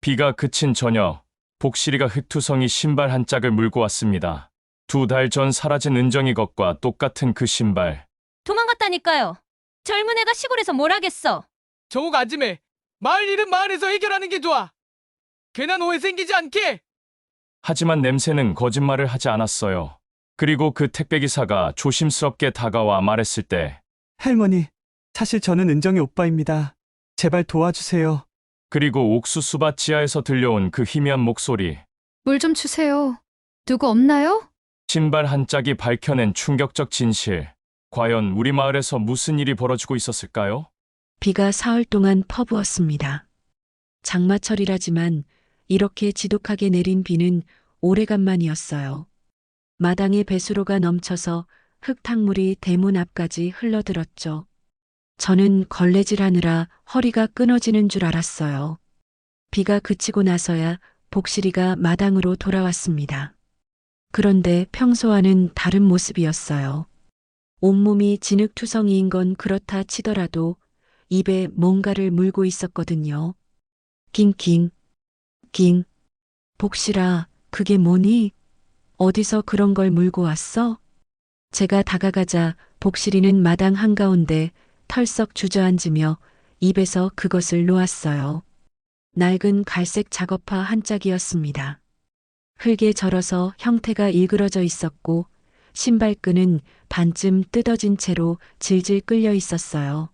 비가 그친 저녁, 복실이가 흙투성이 신발 한 짝을 물고 왔습니다. 2달 전 사라진 은정이 것과 똑같은 그 신발. 도망갔다니까요. 젊은 애가 시골에서 뭘 하겠어. 저옥 아줌매, 마을 일은 마을에서 해결하는 게 좋아. 괜한 오해 생기지 않게. 하지만 냄새는 거짓말을 하지 않았어요. 그리고 그 택배기사가 조심스럽게 다가와 말했을 때, 할머니, 사실 저는 은정이 오빠입니다. 제발 도와주세요. 그리고 옥수수밭 지하에서 들려온 그 희미한 목소리. 물 좀 주세요. 누구 없나요? 신발 한 짝이 밝혀낸 충격적 진실. 과연 우리 마을에서 무슨 일이 벌어지고 있었을까요? 비가 사흘 동안 퍼부었습니다. 장마철이라지만 이렇게 지독하게 내린 비는 오래간만이었어요. 마당에 배수로가 넘쳐서 흙탕물이 대문 앞까지 흘러들었죠. 저는 걸레질하느라 허리가 끊어지는 줄 알았어요. 비가 그치고 나서야 복실이가 마당으로 돌아왔습니다. 그런데 평소와는 다른 모습이었어요. 온몸이 진흙투성이인 건 그렇다 치더라도 입에 뭔가를 물고 있었거든요. 낑낑, 낑. 복실아, 그게 뭐니? 어디서 그런 걸 물고 왔어? 제가 다가가자 복실이는 마당 한가운데 털썩 주저앉으며 입에서 그것을 놓았어요. 낡은 갈색 작업화 한 짝이었습니다. 흙에 절어서 형태가 일그러져 있었고 신발끈은 반쯤 뜯어진 채로 질질 끌려 있었어요.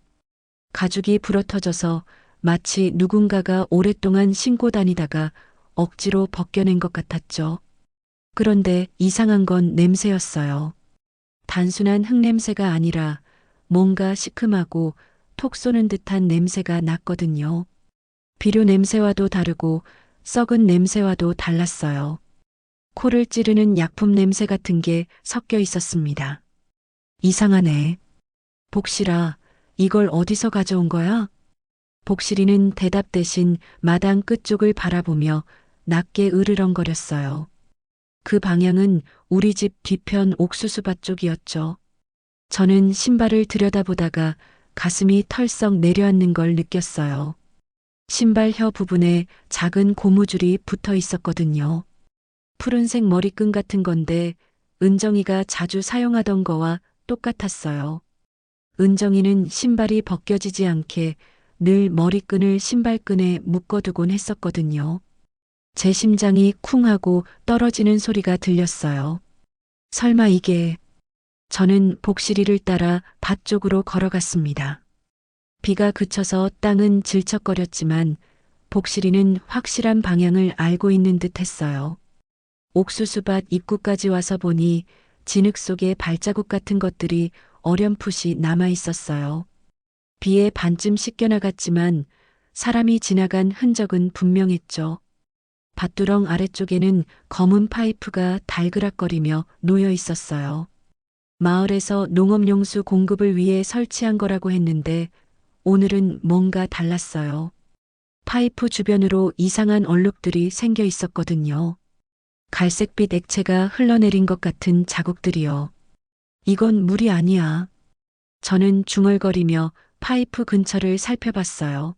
가죽이 부러터져서 마치 누군가가 오랫동안 신고 다니다가 억지로 벗겨낸 것 같았죠. 그런데 이상한 건 냄새였어요. 단순한 흙냄새가 아니라 뭔가 시큼하고 톡 쏘는 듯한 냄새가 났거든요. 비료 냄새와도 다르고 썩은 냄새와도 달랐어요. 코를 찌르는 약품 냄새 같은 게 섞여 있었습니다. 이상하네. 복실아, 이걸 어디서 가져온 거야? 복실이는 대답 대신 마당 끝쪽을 바라보며 낮게 으르렁거렸어요. 그 방향은 우리 집 뒤편 옥수수밭 쪽이었죠. 저는 신발을 들여다보다가 가슴이 털썩 내려앉는 걸 느꼈어요. 신발 혀 부분에 작은 고무줄이 붙어 있었거든요. 푸른색 머리끈 같은 건데 은정이가 자주 사용하던 거와 똑같았어요. 은정이는 신발이 벗겨지지 않게 늘 머리끈을 신발끈에 묶어두곤 했었거든요. 제 심장이 쿵 하고 떨어지는 소리가 들렸어요. 설마 이게... 저는 복실이를 따라 밭 쪽으로 걸어갔습니다. 비가 그쳐서 땅은 질척거렸지만 복실이는 확실한 방향을 알고 있는 듯 했어요. 옥수수밭 입구까지 와서 보니 진흙 속에 발자국 같은 것들이 어렴풋이 남아 있었어요. 비에 반쯤 씻겨나갔지만 사람이 지나간 흔적은 분명했죠. 밭두렁 아래쪽에는 검은 파이프가 달그락거리며 놓여 있었어요. 마을에서 농업용수 공급을 위해 설치한 거라고 했는데 오늘은 뭔가 달랐어요. 파이프 주변으로 이상한 얼룩들이 생겨 있었거든요. 갈색빛 액체가 흘러내린 것 같은 자국들이요. 이건 물이 아니야. 저는 중얼거리며 파이프 근처를 살펴봤어요.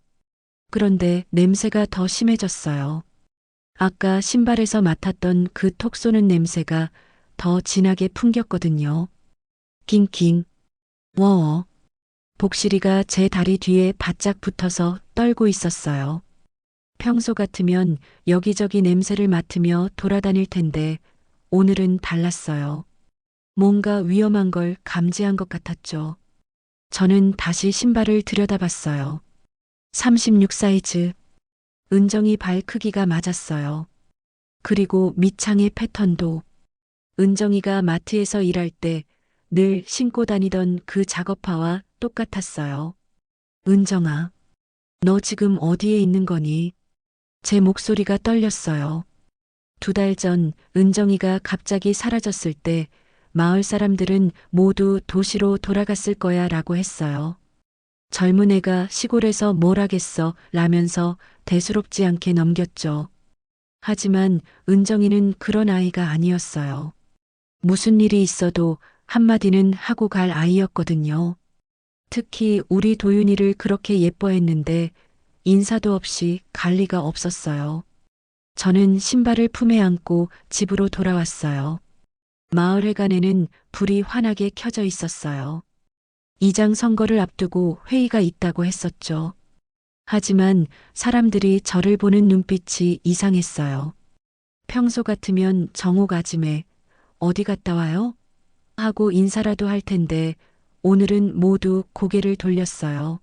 그런데 냄새가 더 심해졌어요. 아까 신발에서 맡았던 그 톡 쏘는 냄새가 더 진하게 풍겼거든요. 낑낑, 워어. 복실이가 제 다리 뒤에 바짝 붙어서 떨고 있었어요. 평소 같으면 여기저기 냄새를 맡으며 돌아다닐 텐데 오늘은 달랐어요. 뭔가 위험한 걸 감지한 것 같았죠. 저는 다시 신발을 들여다봤어요. 36 사이즈. 은정이 발 크기가 맞았어요. 그리고 밑창의 패턴도 은정이가 마트에서 일할 때 늘 신고 다니던 그 작업화와 똑같았어요. 은정아, 너 지금 어디에 있는 거니? 제 목소리가 떨렸어요. 2달 전 은정이가 갑자기 사라졌을 때 마을 사람들은 모두 도시로 돌아갔을 거야 라고 했어요. 젊은 애가 시골에서 뭘 하겠어 라면서 대수롭지 않게 넘겼죠. 하지만 은정이는 그런 아이가 아니었어요. 무슨 일이 있어도 한마디는 하고 갈 아이였거든요. 특히 우리 도윤이를 그렇게 예뻐했는데 인사도 없이 갈 리가 없었어요. 저는 신발을 품에 안고 집으로 돌아왔어요. 마을회관에는 불이 환하게 켜져 있었어요. 이장 선거를 앞두고 회의가 있다고 했었죠. 하지만 사람들이 저를 보는 눈빛이 이상했어요. 평소 같으면 정옥 아짐에 어디 갔다 와요? 하고 인사라도 할 텐데 오늘은 모두 고개를 돌렸어요.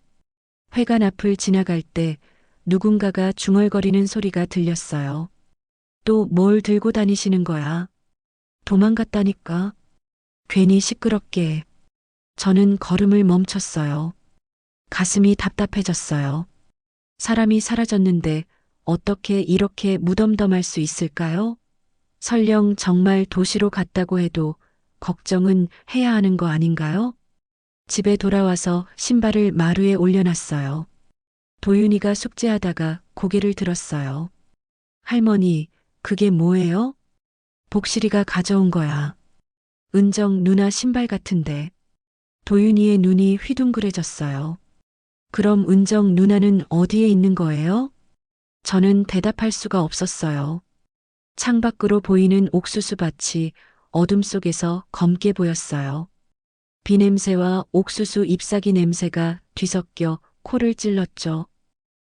회관 앞을 지나갈 때 누군가가 중얼거리는 소리가 들렸어요. 또 뭘 들고 다니시는 거야? 도망갔다니까. 괜히 시끄럽게. 저는 걸음을 멈췄어요. 가슴이 답답해졌어요. 사람이 사라졌는데 어떻게 이렇게 무덤덤할 수 있을까요? 설령 정말 도시로 갔다고 해도 걱정은 해야 하는 거 아닌가요? 집에 돌아와서 신발을 마루에 올려놨어요. 도윤이가 숙제하다가 고개를 들었어요. 할머니, 그게 뭐예요? 복실이가 가져온 거야. 은정 누나 신발 같은데. 도윤이의 눈이 휘둥그레졌어요. 그럼 은정 누나는 어디에 있는 거예요? 저는 대답할 수가 없었어요. 창밖으로 보이는 옥수수 밭이 어둠 속에서 검게 보였어요. 비 냄새와 옥수수 잎사귀 냄새가 뒤섞여 코를 찔렀죠.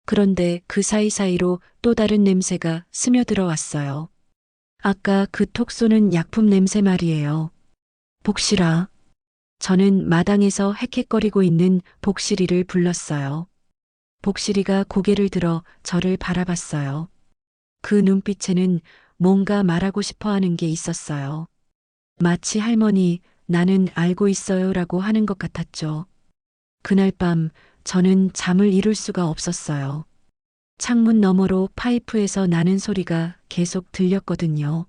그런데 그 사이사이로 또 다른 냄새가 스며들어 왔어요. 아까 그 톡 쏘는 약품 냄새 말이에요. 복실아. 저는 마당에서 헥헥거리고 있는 복실이를 불렀어요. 복실이가 고개를 들어 저를 바라봤어요. 그 눈빛에는 뭔가 말하고 싶어 하는 게 있었어요. 마치 할머니, 나는 알고 있어요 라고 하는 것 같았죠. 그날 밤 저는 잠을 이룰 수가 없었어요. 창문 너머로 파이프에서 나는 소리가 계속 들렸거든요.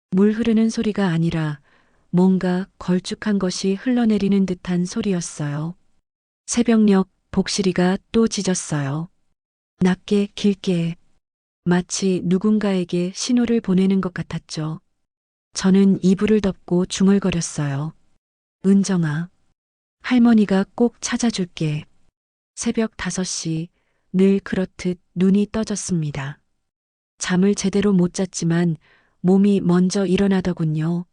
물 흐르는 소리가 아니라 뭔가 걸쭉한 것이 흘러내리는 듯한 소리였어요. 새벽녘 복실이가 또 짖었어요. 낮게 길게. 마치 누군가에게 신호를 보내는 것 같았죠. 저는 이불을 덮고 중얼거렸어요. 은정아, 할머니가 꼭 찾아줄게. 새벽 5시, 늘 그렇듯 눈이 떠졌습니다. 잠을 제대로 못 잤지만 몸이 먼저 일어나더군요.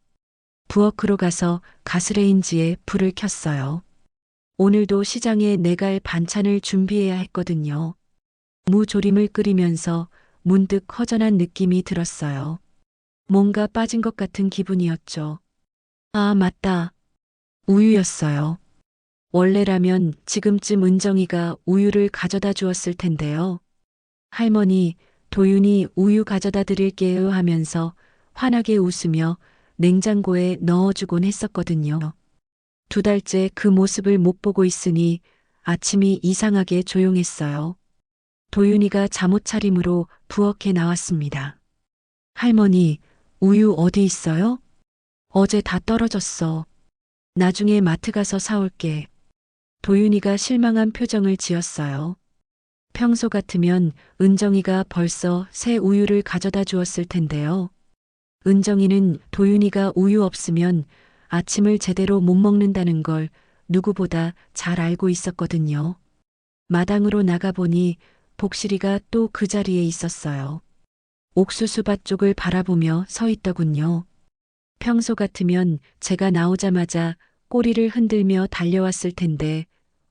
부엌으로 가서 가스레인지에 불을 켰어요. 오늘도 시장에 내갈 반찬을 준비해야 했거든요. 무조림을 끓이면서 문득 허전한 느낌이 들었어요. 뭔가 빠진 것 같은 기분이었죠. 아, 맞다. 우유였어요. 원래라면 지금쯤 은정이가 우유를 가져다 주었을 텐데요. 할머니, 도윤이 우유 가져다 드릴게요 하면서 환하게 웃으며 냉장고에 넣어주곤 했었거든요. 2달째 그 모습을 못 보고 있으니 아침이 이상하게 조용했어요. 도윤이가 잠옷 차림으로 부엌에 나왔습니다. 할머니, 우유 어디 있어요? 어제 다 떨어졌어. 나중에 마트 가서 사올게. 도윤이가 실망한 표정을 지었어요. 평소 같으면 은정이가 벌써 새 우유를 가져다 주었을 텐데요. 은정이는 도윤이가 우유 없으면 아침을 제대로 못 먹는다는 걸 누구보다 잘 알고 있었거든요. 마당으로 나가보니 복실이가 또 그 자리에 있었어요. 옥수수밭 쪽을 바라보며 서 있더군요. 평소 같으면 제가 나오자마자 꼬리를 흔들며 달려왔을 텐데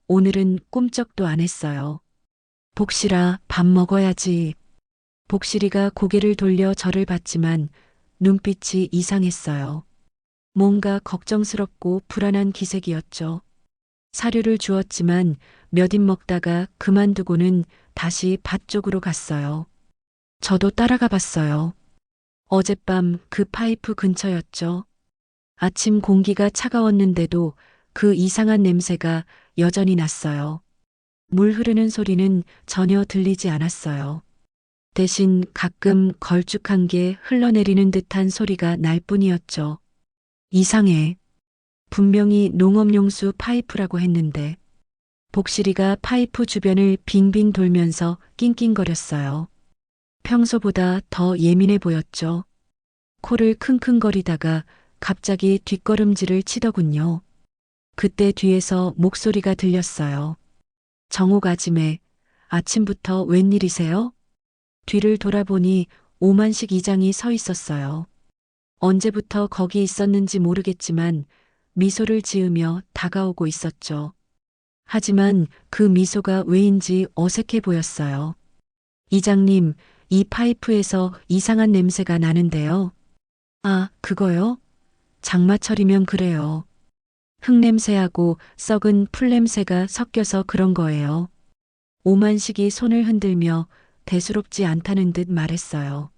오늘은 꿈쩍도 안 했어요. 복실아, 밥 먹어야지. 복실이가 고개를 돌려 저를 봤지만 눈빛이 이상했어요. 뭔가 걱정스럽고 불안한 기색이었죠. 사료를 주었지만 몇 입 먹다가 그만두고는 다시 밭 쪽으로 갔어요. 저도 따라가 봤어요. 어젯밤 그 파이프 근처였죠. 아침 공기가 차가웠는데도 그 이상한 냄새가 여전히 났어요. 물 흐르는 소리는 전혀 들리지 않았어요. 대신 가끔 걸쭉한 게 흘러내리는 듯한 소리가 날 뿐이었죠. 이상해. 분명히 농업용수 파이프라고 했는데. 복실이가 파이프 주변을 빙빙 돌면서 낑낑거렸어요. 평소보다 더 예민해 보였죠. 코를 킁킁거리다가 갑자기 뒷걸음질을 치더군요. 그때 뒤에서 목소리가 들렸어요. 정옥 아짐에 아침부터 웬일이세요? 뒤를 돌아보니 오만식 이장이 서 있었어요. 언제부터 거기 있었는지 모르겠지만 미소를 지으며 다가오고 있었죠. 하지만 그 미소가 왜인지 어색해 보였어요. 이장님, 이 파이프에서 이상한 냄새가 나는데요. 아, 그거요? 장마철이면 그래요. 흙냄새하고 썩은 풀냄새가 섞여서 그런 거예요. 오만식이 손을 흔들며 대수롭지 않다는 듯 말했어요.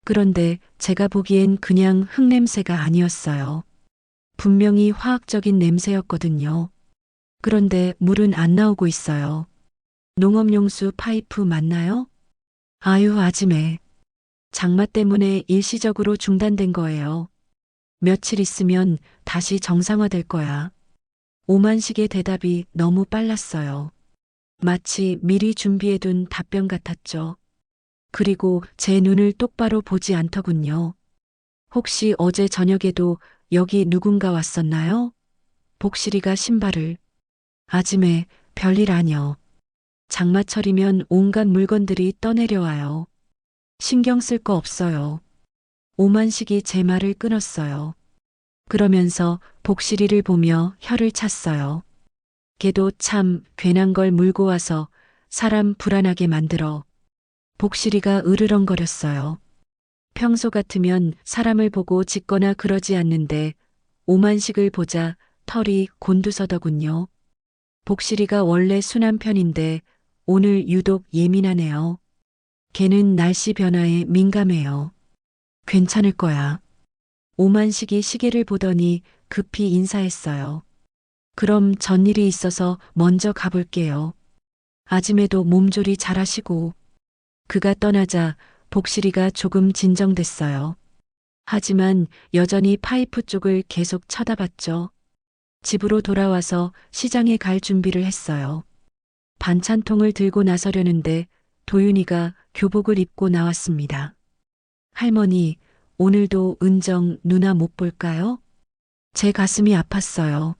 그런데 제가 보기엔 그냥 흙냄새가 아니었어요. 분명히 화학적인 냄새였거든요. 그런데 물은 안 나오고 있어요. 농업용수 파이프 맞나요? 아유, 아지매. 장마 때문에 일시적으로 중단된 거예요. 며칠 있으면 다시 정상화될 거야. 오만식의 대답이 너무 빨랐어요. 마치 미리 준비해둔 답변 같았죠. 그리고 제 눈을 똑바로 보지 않더군요. 혹시 어제 저녁에도 여기 누군가 왔었나요? 복실이가 신발을. 아지매, 별일 아니여. 장마철이면 온갖 물건들이 떠내려와요. 신경 쓸 거 없어요. 오만식이 제 말을 끊었어요. 그러면서 복실이를 보며 혀를 찼어요. 걔도 참 괜한 걸 물고 와서 사람 불안하게 만들어. 복실이가 으르렁거렸어요. 평소 같으면 사람을 보고 짖거나 그러지 않는데 오만식을 보자 털이 곤두서더군요. 복실이가 원래 순한 편인데 오늘 유독 예민하네요. 걔는 날씨 변화에 민감해요. 괜찮을 거야. 오만식이 시계를 보더니 급히 인사했어요. 그럼 전일이 있어서 먼저 가볼게요. 아짐에도 몸조리 잘하시고. 그가 떠나자 복실이가 조금 진정됐어요. 하지만 여전히 파이프 쪽을 계속 쳐다봤죠. 집으로 돌아와서 시장에 갈 준비를 했어요. 반찬통을 들고 나서려는데 도윤이가 교복을 입고 나왔습니다. 할머니, 오늘도 은정 누나 못 볼까요? 제 가슴이 아팠어요.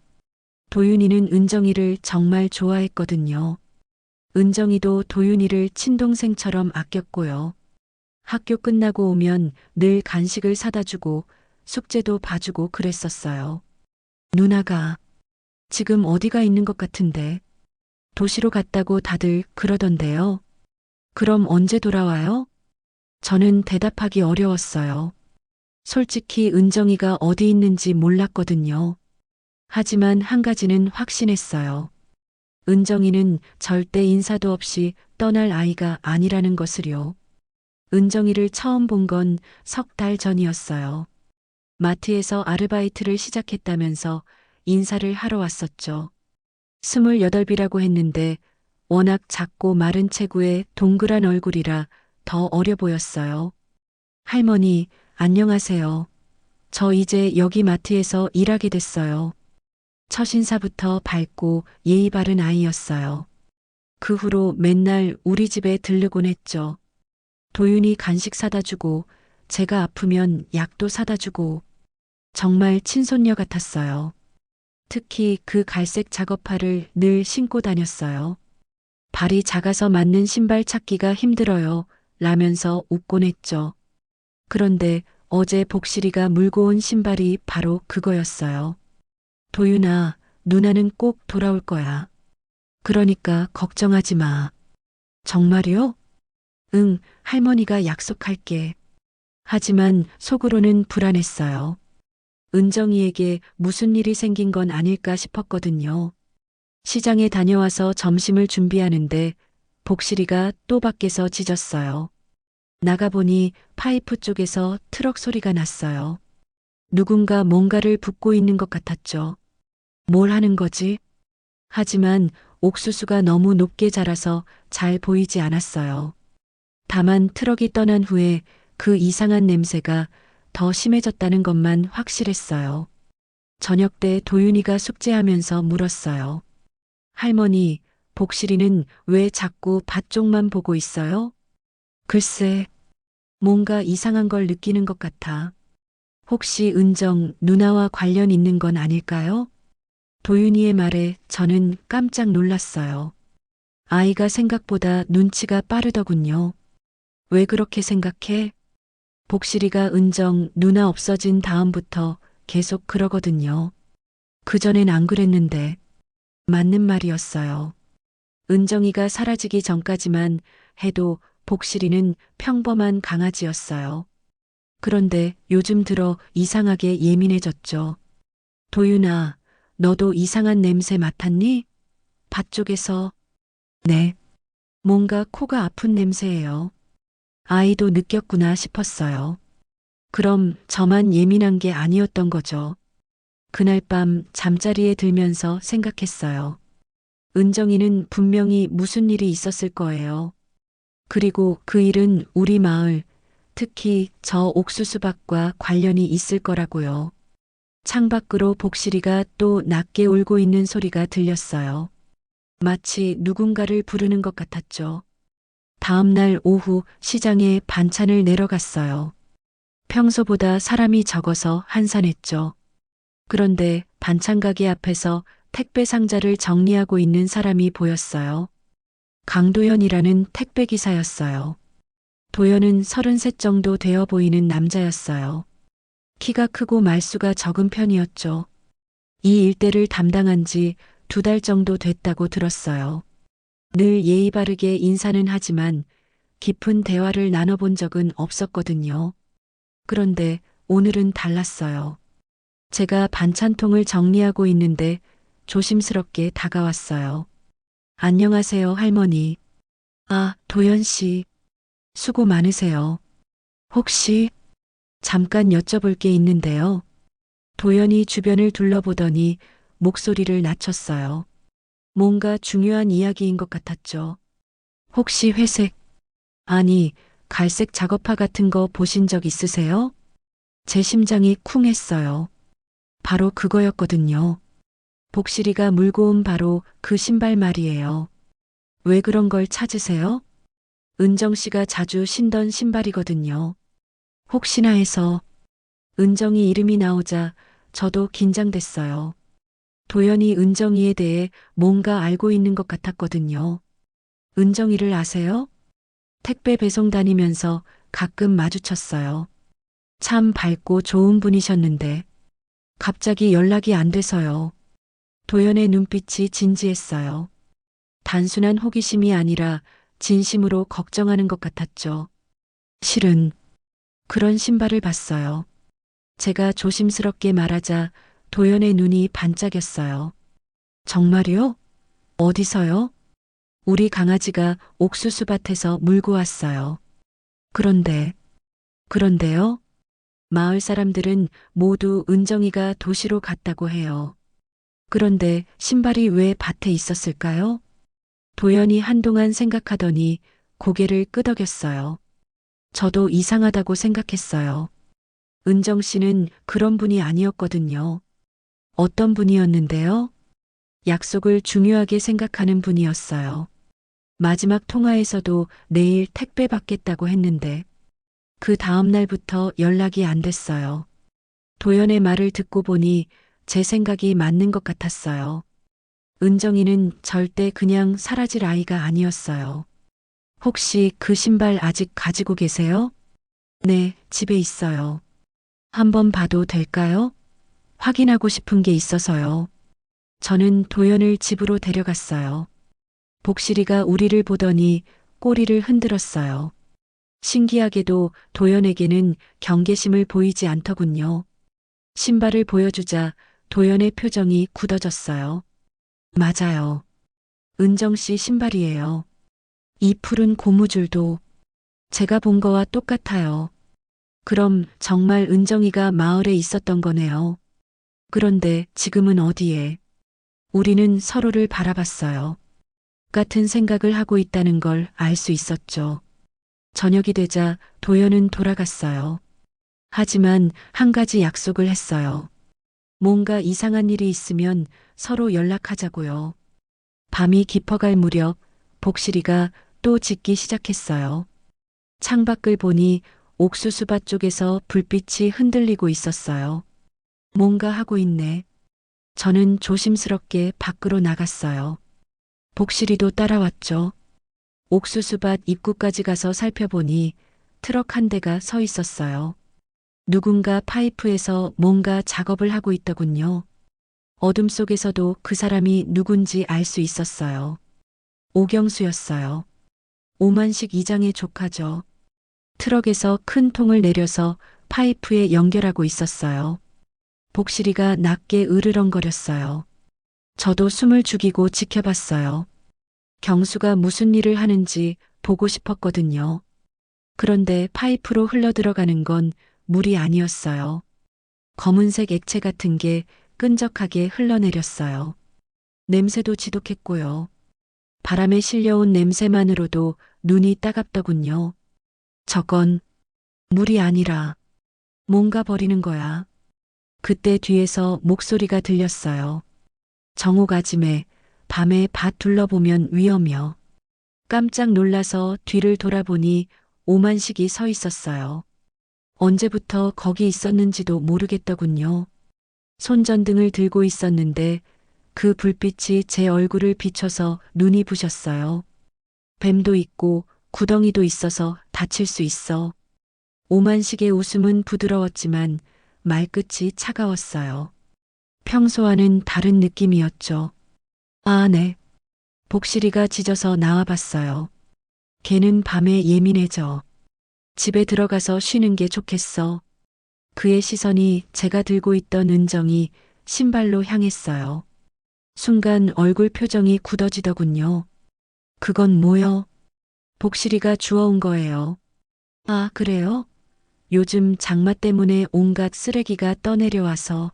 도윤이는 은정이를 정말 좋아했거든요. 은정이도 도윤이를 친동생처럼 아꼈고요. 학교 끝나고 오면 늘 간식을 사다 주고 숙제도 봐주고 그랬었어요. 누나가 지금 어디가 있는 것 같은데 도시로 갔다고 다들 그러던데요. 그럼 언제 돌아와요? 저는 대답하기 어려웠어요. 솔직히 은정이가 어디 있는지 몰랐거든요. 하지만 한 가지는 확신했어요. 은정이는 절대 인사도 없이 떠날 아이가 아니라는 것을요. 은정이를 처음 본 건 석 달 전이었어요. 마트에서 아르바이트를 시작했다면서 인사를 하러 왔었죠. 28이라고 했는데 워낙 작고 마른 체구에 동그란 얼굴이라 더 어려 보였어요. 할머니, 안녕하세요. 저 이제 여기 마트에서 일하게 됐어요. 첫 인사부터 밝고 예의 바른 아이였어요. 그 후로 맨날 우리 집에 들르곤 했죠. 도윤이 간식 사다 주고 제가 아프면 약도 사다 주고 정말 친손녀 같았어요. 특히 그 갈색 작업화를 늘 신고 다녔어요. 발이 작아서 맞는 신발 찾기가 힘들어요. 라면서 웃곤 했죠. 그런데 어제 복실이가 물고 온 신발이 바로 그거였어요. 도윤아, 누나는 꼭 돌아올 거야. 그러니까 걱정하지 마. 정말이요? 응, 할머니가 약속할게. 하지만 속으로는 불안했어요. 은정이에게 무슨 일이 생긴 건 아닐까 싶었거든요. 시장에 다녀와서 점심을 준비하는데 복실이가 또 밖에서 짖었어요. 나가보니 파이프 쪽에서 트럭 소리가 났어요. 누군가 뭔가를 붓고 있는 것 같았죠. 뭘 하는 거지? 하지만 옥수수가 너무 높게 자라서 잘 보이지 않았어요. 다만 트럭이 떠난 후에 그 이상한 냄새가 더 심해졌다는 것만 확실했어요. 저녁 때 도윤이가 숙제하면서 물었어요. 할머니, 복실이는 왜 자꾸 밭 쪽만 보고 있어요? 글쎄, 뭔가 이상한 걸 느끼는 것 같아. 혹시 은정 누나와 관련 있는 건 아닐까요? 도윤이의 말에 저는 깜짝 놀랐어요. 아이가 생각보다 눈치가 빠르더군요. 왜 그렇게 생각해? 복실이가 은정 누나 없어진 다음부터 계속 그러거든요. 그전엔 안 그랬는데 맞는 말이었어요. 은정이가 사라지기 전까지만 해도 복실이는 평범한 강아지였어요. 그런데 요즘 들어 이상하게 예민해졌죠. 도윤아, 너도 이상한 냄새 맡았니? 밭 쪽에서. 네. 뭔가 코가 아픈 냄새예요. 아이도 느꼈구나 싶었어요. 그럼 저만 예민한 게 아니었던 거죠. 그날 밤 잠자리에 들면서 생각했어요. 은정이는 분명히 무슨 일이 있었을 거예요. 그리고 그 일은 우리 마을, 특히 저 옥수수밭과 관련이 있을 거라고요. 창밖으로 복실이가 또 낮게 울고 있는 소리가 들렸어요. 마치 누군가를 부르는 것 같았죠. 다음 날 오후 시장에 반찬을 내러 갔어요. 평소보다 사람이 적어서 한산했죠. 그런데 반찬 가게 앞에서 택배 상자를 정리하고 있는 사람이 보였어요. 강도현이라는 택배 기사였어요. 도현은 33 정도 되어 보이는 남자였어요. 키가 크고 말수가 적은 편이었죠. 이 일대를 담당한 지 2달 정도 됐다고 들었어요. 늘 예의 바르게 인사는 하지만 깊은 대화를 나눠본 적은 없었거든요. 그런데 오늘은 달랐어요. 제가 반찬통을 정리하고 있는데 조심스럽게 다가왔어요. 안녕하세요, 할머니. 아, 도현 씨. 수고 많으세요. 혹시 잠깐 여쭤볼 게 있는데요. 도현이 주변을 둘러보더니 목소리를 낮췄어요. 뭔가 중요한 이야기인 것 같았죠. 혹시 회색, 아니, 갈색 작업화 같은 거 보신 적 있으세요? 제 심장이 쿵 했어요. 바로 그거였거든요. 복실이가 물고 온 바로 그 신발 말이에요. 왜 그런 걸 찾으세요? 은정 씨가 자주 신던 신발이거든요. 혹시나 해서. 은정이 이름이 나오자 저도 긴장됐어요. 도연이 은정이에 대해 뭔가 알고 있는 것 같았거든요. 은정이를 아세요? 택배 배송 다니면서 가끔 마주쳤어요. 참 밝고 좋은 분이셨는데 갑자기 연락이 안 돼서요. 도연의 눈빛이 진지했어요. 단순한 호기심이 아니라 진심으로 걱정하는 것 같았죠. 실은 그런 신발을 봤어요. 제가 조심스럽게 말하자 도연의 눈이 반짝였어요. 정말요? 어디서요? 우리 강아지가 옥수수밭에서 물고 왔어요. 그런데요? 마을 사람들은 모두 은정이가 도시로 갔다고 해요. 그런데 신발이 왜 밭에 있었을까요? 도연이 한동안 생각하더니 고개를 끄덕였어요. 저도 이상하다고 생각했어요. 은정 씨는 그런 분이 아니었거든요. 어떤 분이었는데요? 약속을 중요하게 생각하는 분이었어요. 마지막 통화에서도 내일 택배 받겠다고 했는데 그 다음 날부터 연락이 안 됐어요. 도연의 말을 듣고 보니 제 생각이 맞는 것 같았어요. 은정이는 절대 그냥 사라질 아이가 아니었어요. 혹시 그 신발 아직 가지고 계세요? 네, 집에 있어요. 한번 봐도 될까요? 확인하고 싶은 게 있어서요. 저는 도연을 집으로 데려갔어요. 복실이가 우리를 보더니 꼬리를 흔들었어요. 신기하게도 도연에게는 경계심을 보이지 않더군요. 신발을 보여주자 도연의 표정이 굳어졌어요. 맞아요. 은정 씨 신발이에요. 이 푸른 고무줄도 제가 본 거와 똑같아요. 그럼 정말 은정이가 마을에 있었던 거네요. 그런데 지금은 어디에? 우리는 서로를 바라봤어요. 같은 생각을 하고 있다는 걸 알 수 있었죠. 저녁이 되자 도연은 돌아갔어요. 하지만 한 가지 약속을 했어요. 뭔가 이상한 일이 있으면 서로 연락하자고요. 밤이 깊어갈 무렵 복실이가 또 짖기 시작했어요. 창밖을 보니 옥수수밭 쪽에서 불빛이 흔들리고 있었어요. 뭔가 하고 있네. 저는 조심스럽게 밖으로 나갔어요. 복실이도 따라왔죠. 옥수수밭 입구까지 가서 살펴보니 트럭 한 대가 서 있었어요. 누군가 파이프에서 뭔가 작업을 하고 있더군요. 어둠 속에서도 그 사람이 누군지 알 수 있었어요. 오경수였어요. 오만식 이장의 조카죠. 트럭에서 큰 통을 내려서 파이프에 연결하고 있었어요. 복실이가 낮게 으르렁거렸어요. 저도 숨을 죽이고 지켜봤어요. 경수가 무슨 일을 하는지 보고 싶었거든요. 그런데 파이프로 흘러들어가는 건 물이 아니었어요. 검은색 액체 같은 게 끈적하게 흘러내렸어요. 냄새도 지독했고요. 바람에 실려온 냄새만으로도 눈이 따갑더군요. 저건 물이 아니라 뭔가 버리는 거야. 그때 뒤에서 목소리가 들렸어요. 정옥 아짐에 밤에 밭 둘러보면 위험이여. 깜짝 놀라서 뒤를 돌아보니 오만식이 서 있었어요. 언제부터 거기 있었는지도 모르겠더군요. 손전등을 들고 있었는데 그 불빛이 제 얼굴을 비춰서 눈이 부셨어요. 뱀도 있고 구덩이도 있어서 다칠 수 있어. 오만식의 웃음은 부드러웠지만 말끝이 차가웠어요. 평소와는 다른 느낌이었죠. 아, 네. 복실이가 짖어서 나와봤어요. 걔는 밤에 예민해져. 집에 들어가서 쉬는 게 좋겠어. 그의 시선이 제가 들고 있던 은정이 신발로 향했어요. 순간 얼굴 표정이 굳어지더군요. 그건 뭐요? 복실이가 주워온 거예요. 아, 그래요? 요즘 장마 때문에 온갖 쓰레기가 떠내려와서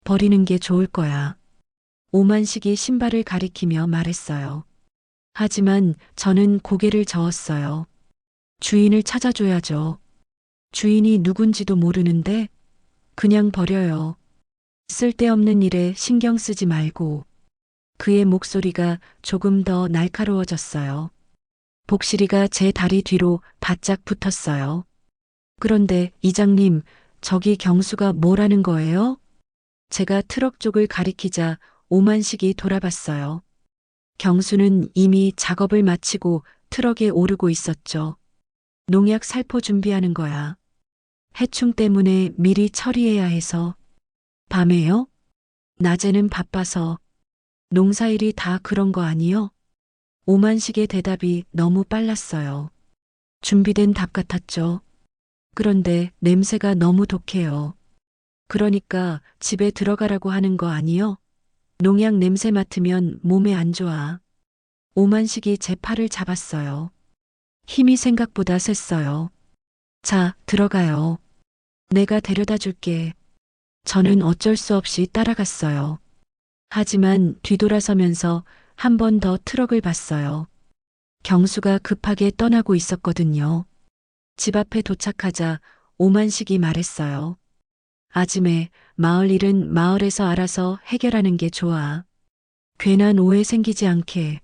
버리는 게 좋을 거야. 오만식이 신발을 가리키며 말했어요. 하지만 저는 고개를 저었어요. 주인을 찾아줘야죠. 주인이 누군지도 모르는데 그냥 버려요. 쓸데없는 일에 신경 쓰지 말고. 그의 목소리가 조금 더 날카로워졌어요. 복실이가 제 다리 뒤로 바짝 붙었어요. 그런데 이장님, 저기 경수가 뭐라는 거예요? 제가 트럭 쪽을 가리키자 오만식이 돌아봤어요. 경수는 이미 작업을 마치고 트럭에 오르고 있었죠. 농약 살포 준비하는 거야. 해충 때문에 미리 처리해야 해서. 밤에요? 낮에는 바빠서. 농사일이 다 그런 거 아니요? 오만식의 대답이 너무 빨랐어요. 준비된 답 같았죠. 그런데 냄새가 너무 독해요. 그러니까 집에 들어가라고 하는 거 아니요? 농약 냄새 맡으면 몸에 안 좋아. 오만식이 제 팔을 잡았어요. 힘이 생각보다 셌어요. 자, 들어가요. 내가 데려다 줄게. 저는 어쩔 수 없이 따라갔어요. 하지만 뒤돌아서면서 한 번 더 트럭을 봤어요. 경수가 급하게 떠나고 있었거든요. 집 앞에 도착하자 오만식이 말했어요. 아짐에 마을 일은 마을에서 알아서 해결하는 게 좋아. 괜한 오해 생기지 않게.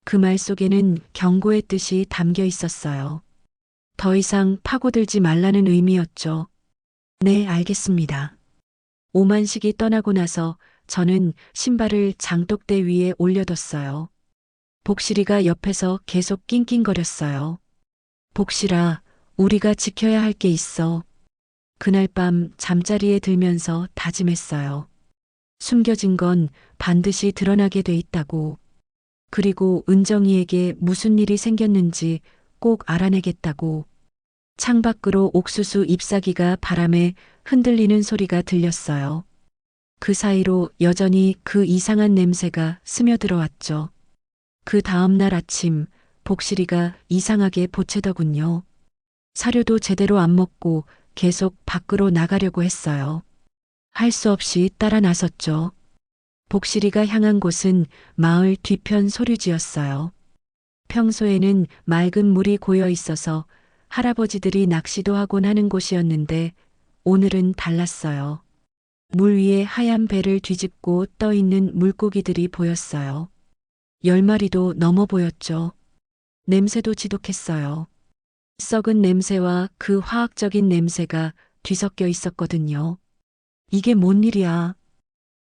그 말 속에는 경고의 뜻이 담겨 있었어요. 더 이상 파고들지 말라는 의미였죠. 네, 알겠습니다. 오만식이 떠나고 나서 저는 신발을 장독대 위에 올려뒀어요. 복실이가 옆에서 계속 낑낑거렸어요. 복실아, 우리가 지켜야 할 게 있어. 그날 밤 잠자리에 들면서 다짐했어요. 숨겨진 건 반드시 드러나게 돼 있다고. 그리고 은정이에게 무슨 일이 생겼는지 꼭 알아내겠다고. 창밖으로 옥수수 잎사귀가 바람에 흔들리는 소리가 들렸어요. 그 사이로 여전히 그 이상한 냄새가 스며들어왔죠. 그 다음날 아침 복실이가 이상하게 보채더군요. 사료도 제대로 안 먹고 계속 밖으로 나가려고 했어요. 할 수 없이 따라 나섰죠. 복실이가 향한 곳은 마을 뒤편 소류지였어요. 평소에는 맑은 물이 고여 있어서 할아버지들이 낚시도 하곤 하는 곳이었는데 오늘은 달랐어요. 물 위에 하얀 배를 뒤집고 떠 있는 물고기들이 보였어요. 10마리도 넘어 보였죠. 냄새도 지독했어요. 썩은 냄새와 그 화학적인 냄새가 뒤섞여 있었거든요. 이게 뭔 일이야?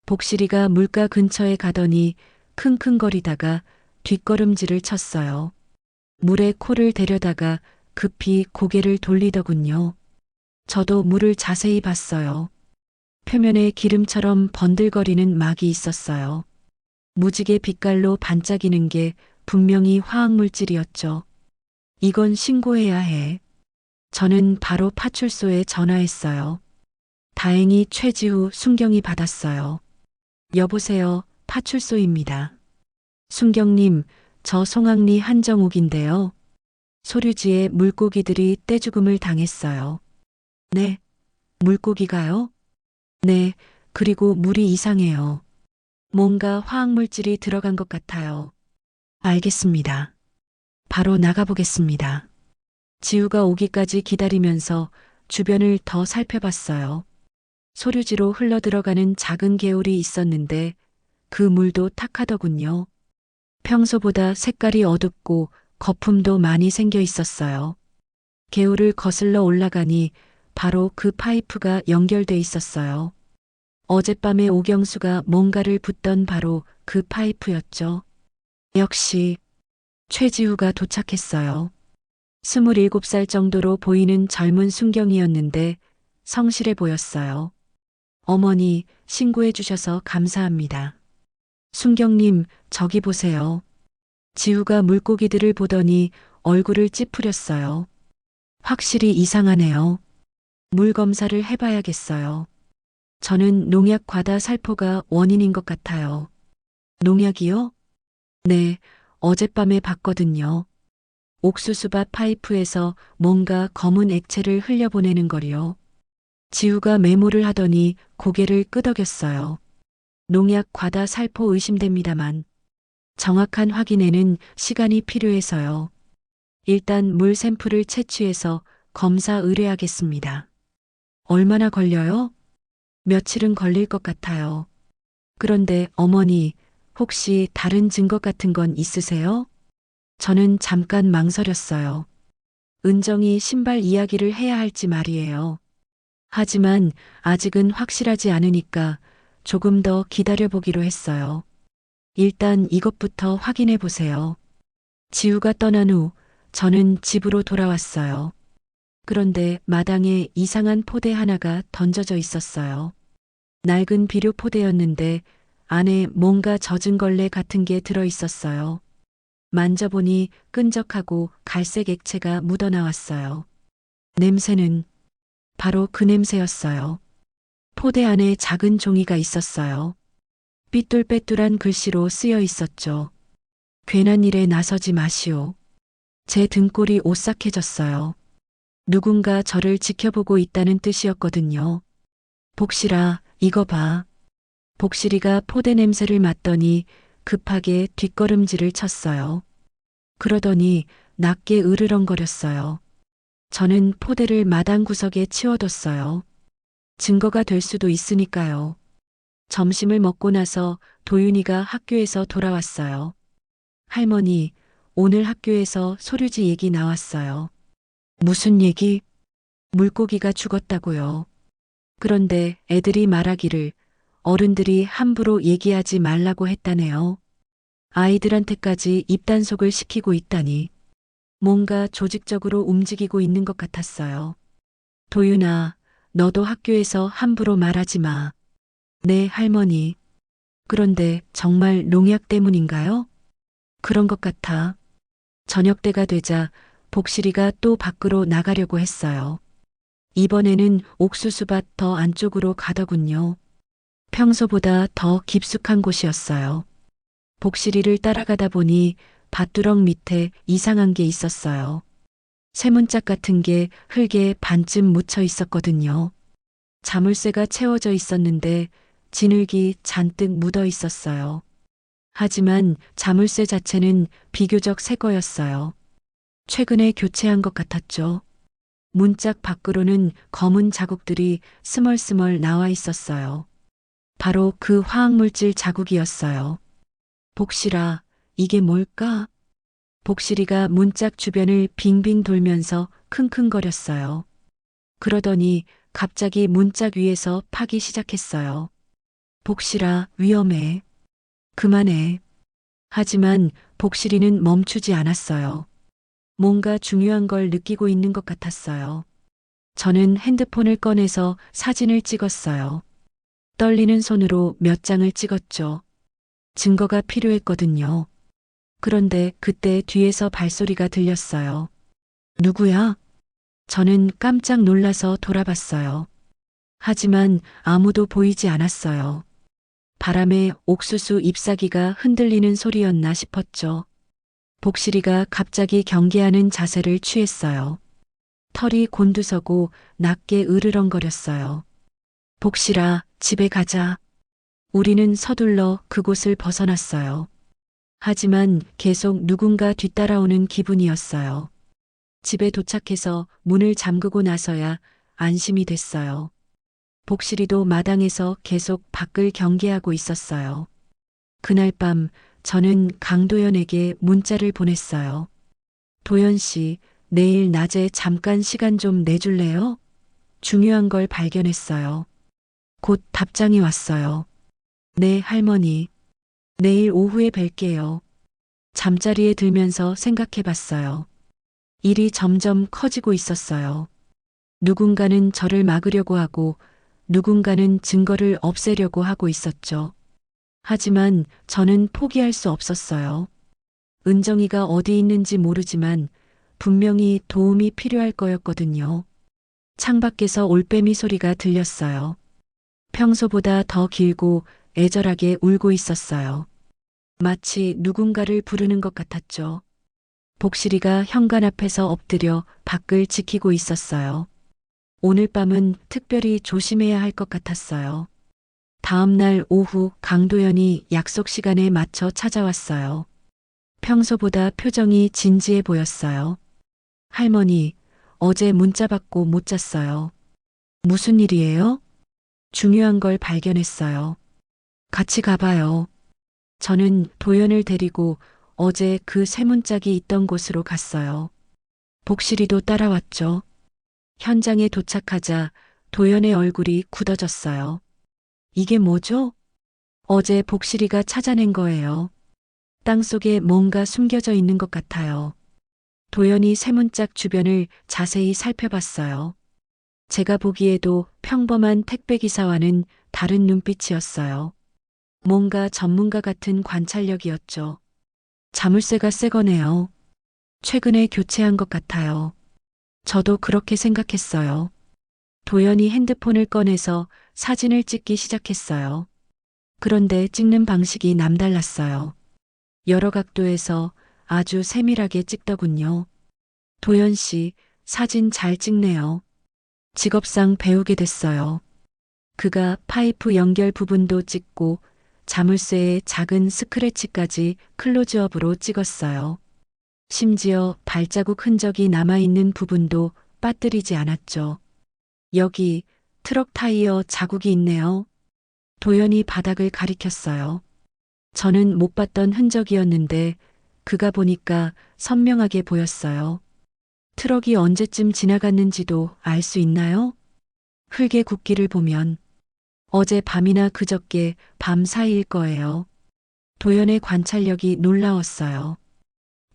복실이가 물가 근처에 가더니 킁킁거리다가 뒷걸음질을 쳤어요. 물에 코를 대려다가 급히 고개를 돌리더군요. 저도 물을 자세히 봤어요. 표면에 기름처럼 번들거리는 막이 있었어요. 무지개 빛깔로 반짝이는 게 분명히 화학물질이었죠. 이건 신고해야 해. 저는 바로 파출소에 전화했어요. 다행히 최지우 순경이 받았어요. 여보세요, 파출소입니다. 순경님, 저 송악리 한정욱인데요. 소류지에 물고기들이 떼죽음을 당했어요. 네, 물고기가요? 네, 그리고 물이 이상해요. 뭔가 화학물질이 들어간 것 같아요. 알겠습니다. 바로 나가보겠습니다. 지우가 오기까지 기다리면서 주변을 더 살펴봤어요. 소류지로 흘러들어가는 작은 개울이 있었는데 그 물도 탁하더군요. 평소보다 색깔이 어둡고 거품도 많이 생겨 있었어요. 개울을 거슬러 올라가니 바로 그 파이프가 연결돼 있었어요. 어젯밤에 오경수가 뭔가를 붓던 바로 그 파이프였죠. 역시 최지우가 도착했어요. 27살 정도로 보이는 젊은 순경이었는데 성실해 보였어요. 어머니, 신고해 주셔서 감사합니다. 순경님, 저기 보세요. 지우가 물고기들을 보더니 얼굴을 찌푸렸어요. 확실히 이상하네요. 물 검사를 해봐야겠어요. 저는 농약 과다 살포가 원인인 것 같아요. 농약이요? 네, 어젯밤에 봤거든요. 옥수수밭 파이프에서 뭔가 검은 액체를 흘려보내는 거리요. 지우가 메모를 하더니 고개를 끄덕였어요. 농약 과다 살포 의심됩니다만 정확한 확인에는 시간이 필요해서요. 일단 물 샘플을 채취해서 검사 의뢰하겠습니다. 얼마나 걸려요? 며칠은 걸릴 것 같아요. 그런데 어머니, 혹시 다른 증거 같은 건 있으세요? 저는 잠깐 망설였어요. 은정이 신발 이야기를 해야 할지 말이에요. 하지만 아직은 확실하지 않으니까 조금 더 기다려보기로 했어요. 일단 이것부터 확인해 보세요. 지우가 떠난 후 저는 집으로 돌아왔어요. 그런데 마당에 이상한 포대 하나가 던져져 있었어요. 낡은 비료 포대였는데 안에 뭔가 젖은 걸레 같은 게 들어 있었어요. 만져보니 끈적하고 갈색 액체가 묻어나왔어요. 냄새는 바로 그 냄새였어요. 포대 안에 작은 종이가 있었어요. 삐뚤빼뚤한 글씨로 쓰여 있었죠. 괜한 일에 나서지 마시오. 제 등골이 오싹해졌어요. 누군가 저를 지켜보고 있다는 뜻이었거든요. 복실아, 이거 봐. 복실이가 포대 냄새를 맡더니 급하게 뒷걸음질을 쳤어요. 그러더니 낮게 으르렁거렸어요. 저는 포대를 마당 구석에 치워뒀어요. 증거가 될 수도 있으니까요. 점심을 먹고 나서 도윤이가 학교에서 돌아왔어요. 할머니, 오늘 학교에서 소류지 얘기 나왔어요. 무슨 얘기? 물고기가 죽었다고요. 그런데 애들이 말하기를 어른들이 함부로 얘기하지 말라고 했다네요. 아이들한테까지 입단속을 시키고 있다니. 뭔가 조직적으로 움직이고 있는 것 같았어요. 도윤아, 너도 학교에서 함부로 말하지 마. 네, 할머니. 그런데 정말 농약 때문인가요? 그런 것 같아. 저녁 때가 되자 복실이가 또 밖으로 나가려고 했어요. 이번에는 옥수수밭 더 안쪽으로 가더군요. 평소보다 더 깊숙한 곳이었어요. 복실이를 따라가다 보니 밭두렁 밑에 이상한 게 있었어요. 쇠문짝 같은 게 흙에 반쯤 묻혀 있었거든요. 자물쇠가 채워져 있었는데 진흙이 잔뜩 묻어 있었어요. 하지만 자물쇠 자체는 비교적 새 거였어요. 최근에 교체한 것 같았죠. 문짝 밖으로는 검은 자국들이 스멀스멀 나와 있었어요. 바로 그 화학물질 자국이었어요. 복실아, 이게 뭘까? 복실이가 문짝 주변을 빙빙 돌면서 킁킁거렸어요. 그러더니 갑자기 문짝 위에서 파기 시작했어요. 복실아, 위험해. 그만해. 하지만 복실이는 멈추지 않았어요. 뭔가 중요한 걸 느끼고 있는 것 같았어요. 저는 핸드폰을 꺼내서 사진을 찍었어요. 떨리는 손으로 몇 장을 찍었죠. 증거가 필요했거든요. 그런데 그때 뒤에서 발소리가 들렸어요. 누구야? 저는 깜짝 놀라서 돌아봤어요. 하지만 아무도 보이지 않았어요. 바람에 옥수수 잎사귀가 흔들리는 소리였나 싶었죠. 복실이가 갑자기 경계하는 자세를 취했어요. 털이 곤두서고 낮게 으르렁거렸어요. 복실아, 집에 가자. 우리는 서둘러 그곳을 벗어났어요. 하지만 계속 누군가 뒤따라오는 기분이었어요. 집에 도착해서 문을 잠그고 나서야 안심이 됐어요. 복실이도 마당에서 계속 밖을 경계하고 있었어요. 그날 밤 저는 강도연에게 문자를 보냈어요. 도연 씨, 내일 낮에 잠깐 시간 좀 내줄래요? 중요한 걸 발견했어요. 곧 답장이 왔어요. 네, 할머니. 내일 오후에 뵐게요. 잠자리에 들면서 생각해 봤어요. 일이 점점 커지고 있었어요. 누군가는 저를 막으려고 하고 누군가는 증거를 없애려고 하고 있었죠. 하지만 저는 포기할 수 없었어요. 은정이가 어디 있는지 모르지만 분명히 도움이 필요할 거였거든요. 창밖에서 올빼미 소리가 들렸어요. 평소보다 더 길고 애절하게 울고 있었어요. 마치 누군가를 부르는 것 같았죠. 복실이가 현관 앞에서 엎드려 밖을 지키고 있었어요. 오늘 밤은 특별히 조심해야 할 것 같았어요. 다음 날 오후 강도연이 약속 시간에 맞춰 찾아왔어요. 평소보다 표정이 진지해 보였어요. 할머니, 어제 문자 받고 못 잤어요. 무슨 일이에요? 중요한 걸 발견했어요. 같이 가봐요. 저는 도연을 데리고 어제 그 쇠문짝이 있던 곳으로 갔어요. 복실이도 따라왔죠. 현장에 도착하자 도연의 얼굴이 굳어졌어요. 이게 뭐죠? 어제 복실이가 찾아낸 거예요. 땅속에 뭔가 숨겨져 있는 것 같아요. 도연이 쇠문짝 주변을 자세히 살펴봤어요. 제가 보기에도 평범한 택배기사와는 다른 눈빛이었어요. 뭔가 전문가 같은 관찰력이었죠. 자물쇠가 새 거네요. 최근에 교체한 것 같아요. 저도 그렇게 생각했어요. 도연이 핸드폰을 꺼내서 사진을 찍기 시작했어요. 그런데 찍는 방식이 남달랐어요. 여러 각도에서 아주 세밀하게 찍더군요. 도연 씨, 사진 잘 찍네요. 직업상 배우게 됐어요. 그가 파이프 연결 부분도 찍고 자물쇠의 작은 스크래치까지 클로즈업으로 찍었어요. 심지어 발자국 흔적이 남아있는 부분도 빠뜨리지 않았죠. 여기 트럭 타이어 자국이 있네요. 도연이 바닥을 가리켰어요. 저는 못 봤던 흔적이었는데 그가 보니까 선명하게 보였어요. 트럭이 언제쯤 지나갔는지도 알 수 있나요? 흙의 굵기를 보면 어제 밤이나 그저께 밤 사이일 거예요. 도연의 관찰력이 놀라웠어요.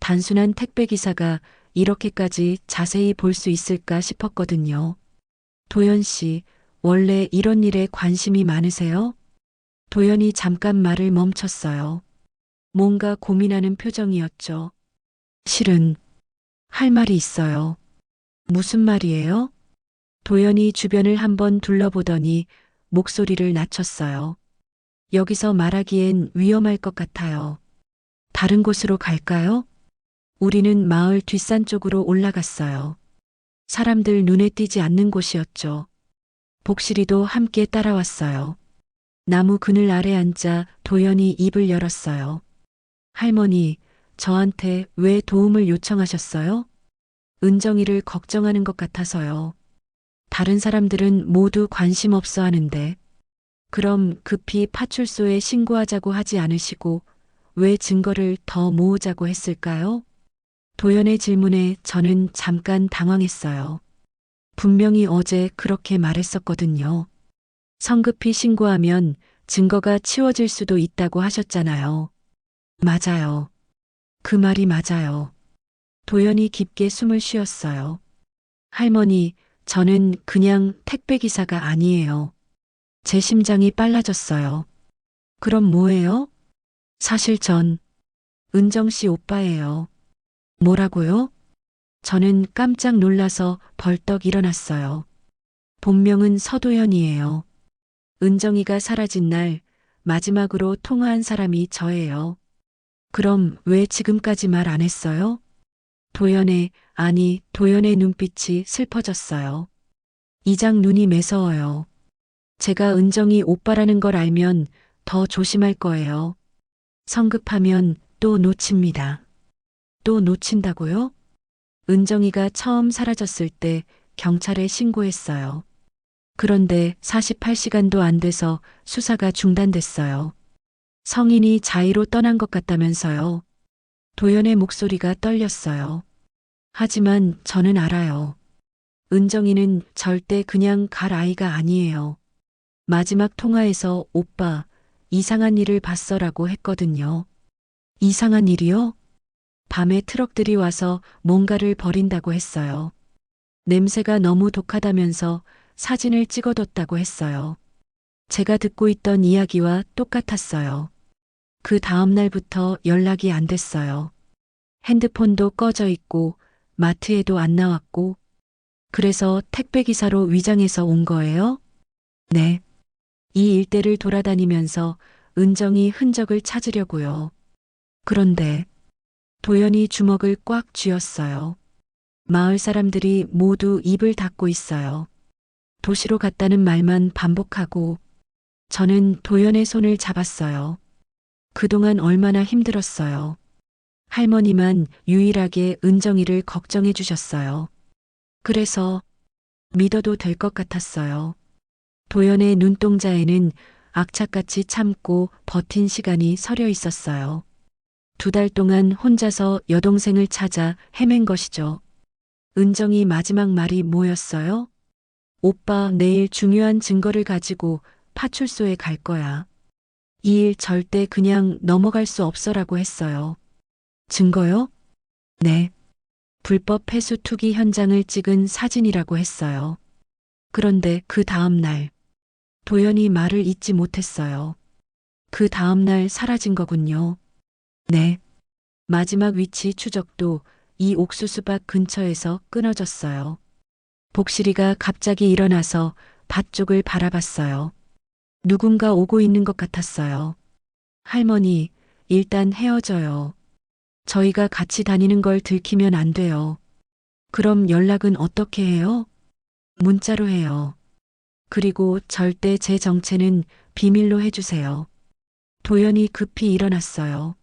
단순한 택배기사가 이렇게까지 자세히 볼 수 있을까 싶었거든요. 도연 씨, 원래 이런 일에 관심이 많으세요? 도연이 잠깐 말을 멈췄어요. 뭔가 고민하는 표정이었죠. 실은 할 말이 있어요. 무슨 말이에요? 도연이 주변을 한번 둘러보더니 목소리를 낮췄어요. 여기서 말하기엔 위험할 것 같아요. 다른 곳으로 갈까요? 우리는 마을 뒷산 쪽으로 올라갔어요. 사람들 눈에 띄지 않는 곳이었죠. 복실이도 함께 따라왔어요. 나무 그늘 아래 앉아 도연이 입을 열었어요. 할머니, 저한테 왜 도움을 요청하셨어요? 은정이를 걱정하는 것 같아서요. 다른 사람들은 모두 관심 없어 하는데, 그럼 급히 파출소에 신고하자고 하지 않으시고 왜 증거를 더 모으자고 했을까요? 도연의 질문에 저는 잠깐 당황했어요. 분명히 어제 그렇게 말했었거든요. 성급히 신고하면 증거가 치워질 수도 있다고 하셨잖아요. 맞아요. 그 말이 맞아요. 도연이 깊게 숨을 쉬었어요. 할머니, 저는 그냥 택배기사가 아니에요. 제 심장이 빨라졌어요. 그럼 뭐예요? 사실 전 은정 씨 오빠예요. 뭐라고요? 저는 깜짝 놀라서 벌떡 일어났어요. 본명은 서도현이에요. 은정이가 사라진 날 마지막으로 통화한 사람이 저예요. 그럼 왜 지금까지 말 안 했어요? 도연의 눈빛이 슬퍼졌어요. 이장 눈이 매서워요. 제가 은정이 오빠라는 걸 알면 더 조심할 거예요. 성급하면 또 놓칩니다. 또 놓친다고요? 은정이가 처음 사라졌을 때 경찰에 신고했어요. 그런데 48시간도 안 돼서 수사가 중단됐어요. 성인이 자의로 떠난 것 같다면서요. 도연의 목소리가 떨렸어요. 하지만 저는 알아요. 은정이는 절대 그냥 갈 아이가 아니에요. 마지막 통화에서 오빠, 이상한 일을 봤어라고 했거든요. 이상한 일이요? 밤에 트럭들이 와서 뭔가를 버린다고 했어요. 냄새가 너무 독하다면서 사진을 찍어뒀다고 했어요. 제가 듣고 있던 이야기와 똑같았어요. 그 다음 날부터 연락이 안 됐어요. 핸드폰도 꺼져 있고 마트에도 안 나왔고 그래서 택배기사로 위장해서 온 거예요? 네. 이 일대를 돌아다니면서 은정이 흔적을 찾으려고요. 그런데 도연이 주먹을 꽉 쥐었어요. 마을 사람들이 모두 입을 닫고 있어요. 도시로 갔다는 말만 반복하고 저는 도연의 손을 잡았어요. 그동안 얼마나 힘들었어요. 할머니만 유일하게 은정이를 걱정해 주셨어요. 그래서 믿어도 될 것 같았어요. 도연의 눈동자에는 악착같이 참고 버틴 시간이 서려 있었어요. 2달 동안 혼자서 여동생을 찾아 헤맨 것이죠. 은정이 마지막 말이 뭐였어요? 오빠, 내일 중요한 증거를 가지고 파출소에 갈 거야. 이 일 절대 그냥 넘어갈 수 없어라고 했어요. 증거요? 네. 불법 폐수 투기 현장을 찍은 사진이라고 했어요. 그런데 그 다음 날, 도연이 말을 잇지 못했어요. 그 다음 날 사라진 거군요. 네. 마지막 위치 추적도 이 옥수수밭 근처에서 끊어졌어요. 복실이가 갑자기 일어나서 밭 쪽을 바라봤어요. 누군가 오고 있는 것 같았어요. 할머니, 일단 헤어져요. 저희가 같이 다니는 걸 들키면 안 돼요. 그럼 연락은 어떻게 해요? 문자로 해요. 그리고 절대 제 정체는 비밀로 해주세요. 도연이 급히 일어났어요.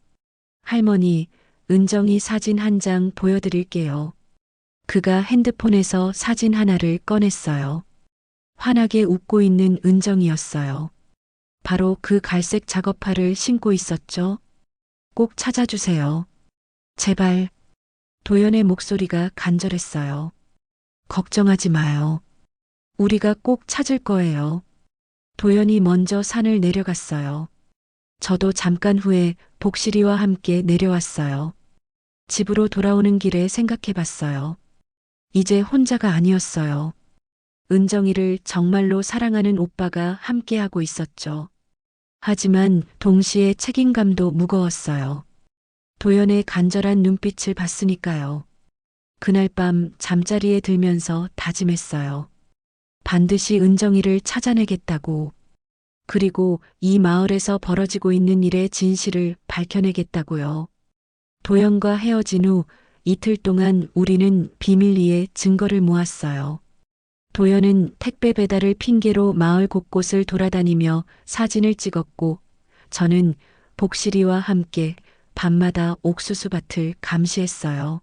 할머니, 은정이 사진 한 장 보여드릴게요. 그가 핸드폰에서 사진 하나를 꺼냈어요. 환하게 웃고 있는 은정이었어요. 바로 그 갈색 작업화를 신고 있었죠. 꼭 찾아주세요. 제발. 도연의 목소리가 간절했어요. 걱정하지 마요. 우리가 꼭 찾을 거예요. 도연이 먼저 산을 내려갔어요. 저도 잠깐 후에 복실이와 함께 내려왔어요. 집으로 돌아오는 길에 생각해 봤어요. 이제 혼자가 아니었어요. 은정이를 정말로 사랑하는 오빠가 함께하고 있었죠. 하지만 동시에 책임감도 무거웠어요. 도연의 간절한 눈빛을 봤으니까요. 그날 밤 잠자리에 들면서 다짐했어요. 반드시 은정이를 찾아내겠다고. 그리고 이 마을에서 벌어지고 있는 일의 진실을 밝혀내겠다고요. 도연과 헤어진 후 이틀 동안 우리는 비밀리에 증거를 모았어요. 도연은 택배 배달을 핑계로 마을 곳곳을 돌아다니며 사진을 찍었고 저는 복실이와 함께 밤마다 옥수수밭을 감시했어요.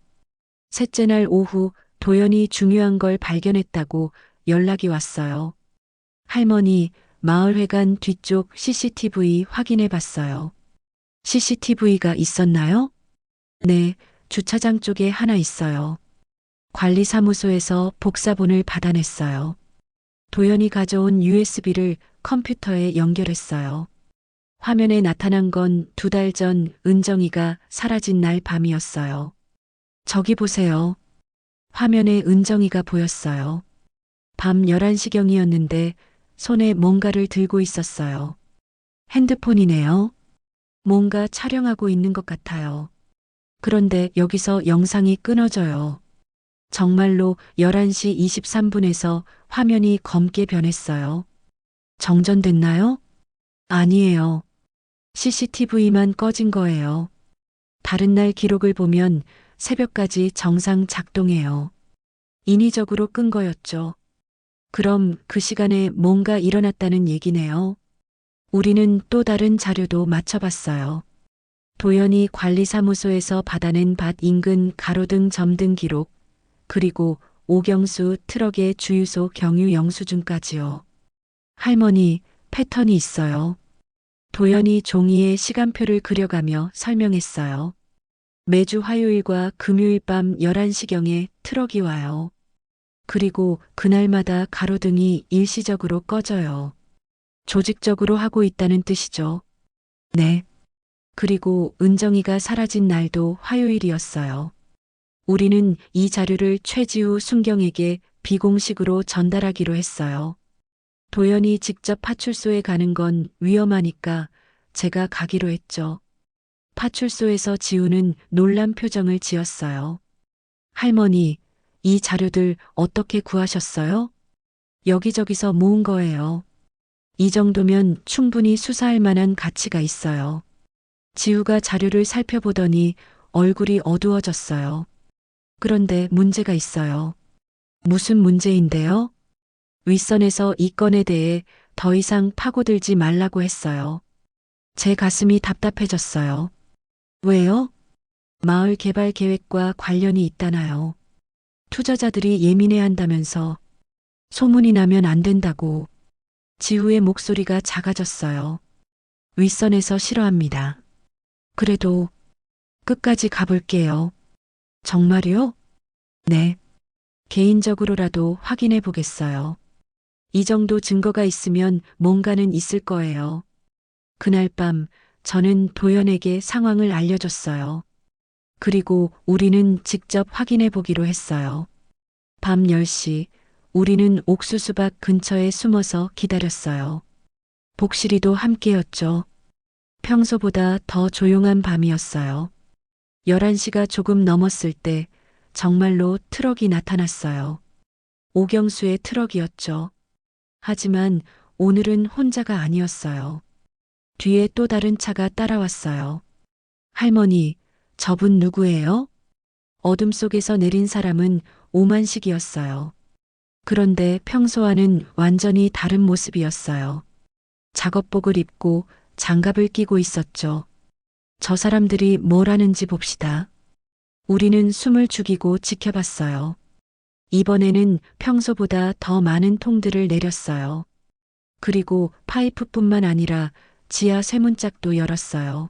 셋째 날 오후 도연이 중요한 걸 발견했다고 연락이 왔어요. 할머니, 마을회관 뒤쪽 CCTV 확인해 봤어요. CCTV가 있었나요? 네, 주차장 쪽에 하나 있어요. 관리사무소에서 복사본을 받아냈어요. 도연이 가져온 USB를 컴퓨터에 연결했어요. 화면에 나타난 건 2달 전 은정이가 사라진 날 밤이었어요. 저기 보세요. 화면에 은정이가 보였어요. 밤 11시경이었는데 손에 뭔가를 들고 있었어요. 핸드폰이네요. 뭔가 촬영하고 있는 것 같아요. 그런데 여기서 영상이 끊어져요. 정말로 11시 23분에서 화면이 검게 변했어요. 정전됐나요? 아니에요. CCTV만 꺼진 거예요. 다른 날 기록을 보면 새벽까지 정상 작동해요. 인위적으로 끈 거였죠. 그럼 그 시간에 뭔가 일어났다는 얘기네요. 우리는 또 다른 자료도 맞춰봤어요. 도연이 관리사무소에서 받아낸 밭 인근 가로등 점등 기록, 그리고 오경수 트럭의 주유소 경유 영수증까지요. 할머니, 패턴이 있어요. 도연이 종이에 시간표를 그려가며 설명했어요. 매주 화요일과 금요일 밤 11시경에 트럭이 와요. 그리고 그날마다 가로등이 일시적으로 꺼져요. 조직적으로 하고 있다는 뜻이죠. 네. 그리고 은정이가 사라진 날도 화요일이었어요. 우리는 이 자료를 최지우 순경에게 비공식으로 전달하기로 했어요. 도연이 직접 파출소에 가는 건 위험하니까 제가 가기로 했죠. 파출소에서 지우는 놀란 표정을 지었어요. 할머니, 이 자료들 어떻게 구하셨어요? 여기저기서 모은 거예요. 이 정도면 충분히 수사할 만한 가치가 있어요. 지우가 자료를 살펴보더니 얼굴이 어두워졌어요. 그런데 문제가 있어요. 무슨 문제인데요? 윗선에서 이 건에 대해 더 이상 파고들지 말라고 했어요. 제 가슴이 답답해졌어요. 왜요? 마을 개발 계획과 관련이 있다나요? 투자자들이 예민해 한다면서 소문이 나면 안 된다고. 지우의 목소리가 작아졌어요. 윗선에서 싫어합니다. 그래도 끝까지 가볼게요. 정말요? 네. 개인적으로라도 확인해 보겠어요. 이 정도 증거가 있으면 뭔가는 있을 거예요. 그날 밤 저는 도연에게 상황을 알려줬어요. 그리고 우리는 직접 확인해 보기로 했어요. 밤 10시 우리는 옥수수밭 근처에 숨어서 기다렸어요. 복실이도 함께였죠. 평소보다 더 조용한 밤이었어요. 11시가 조금 넘었을 때 정말로 트럭이 나타났어요. 오경수의 트럭이었죠. 하지만 오늘은 혼자가 아니었어요. 뒤에 또 다른 차가 따라왔어요. 할머니, 저분 누구예요? 어둠 속에서 내린 사람은 오만식이었어요. 그런데 평소와는 완전히 다른 모습이었어요. 작업복을 입고 장갑을 끼고 있었죠. 저 사람들이 뭘 하는지 봅시다. 우리는 숨을 죽이고 지켜봤어요. 이번에는 평소보다 더 많은 통들을 내렸어요. 그리고 파이프뿐만 아니라 지하 쇠문짝도 열었어요.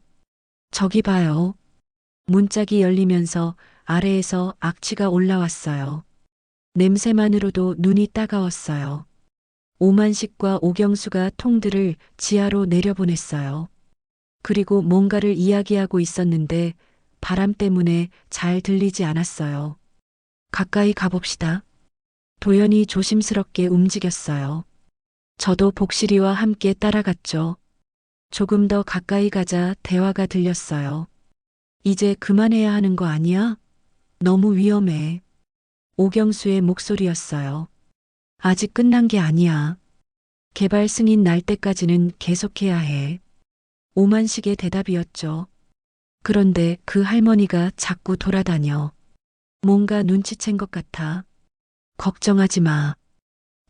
저기 봐요. 문짝이 열리면서 아래에서 악취가 올라왔어요. 냄새만으로도 눈이 따가웠어요. 오만식과 오경수가 통들을 지하로 내려보냈어요. 그리고 뭔가를 이야기하고 있었는데 바람 때문에 잘 들리지 않았어요. 가까이 가봅시다. 도연이 조심스럽게 움직였어요. 저도 복실이와 함께 따라갔죠. 조금 더 가까이 가자 대화가 들렸어요. 이제 그만해야 하는 거 아니야? 너무 위험해. 오경수의 목소리였어요. 아직 끝난 게 아니야. 개발 승인 날 때까지는 계속해야 해. 오만식의 대답이었죠. 그런데 그 할머니가 자꾸 돌아다녀. 뭔가 눈치챈 것 같아. 걱정하지 마.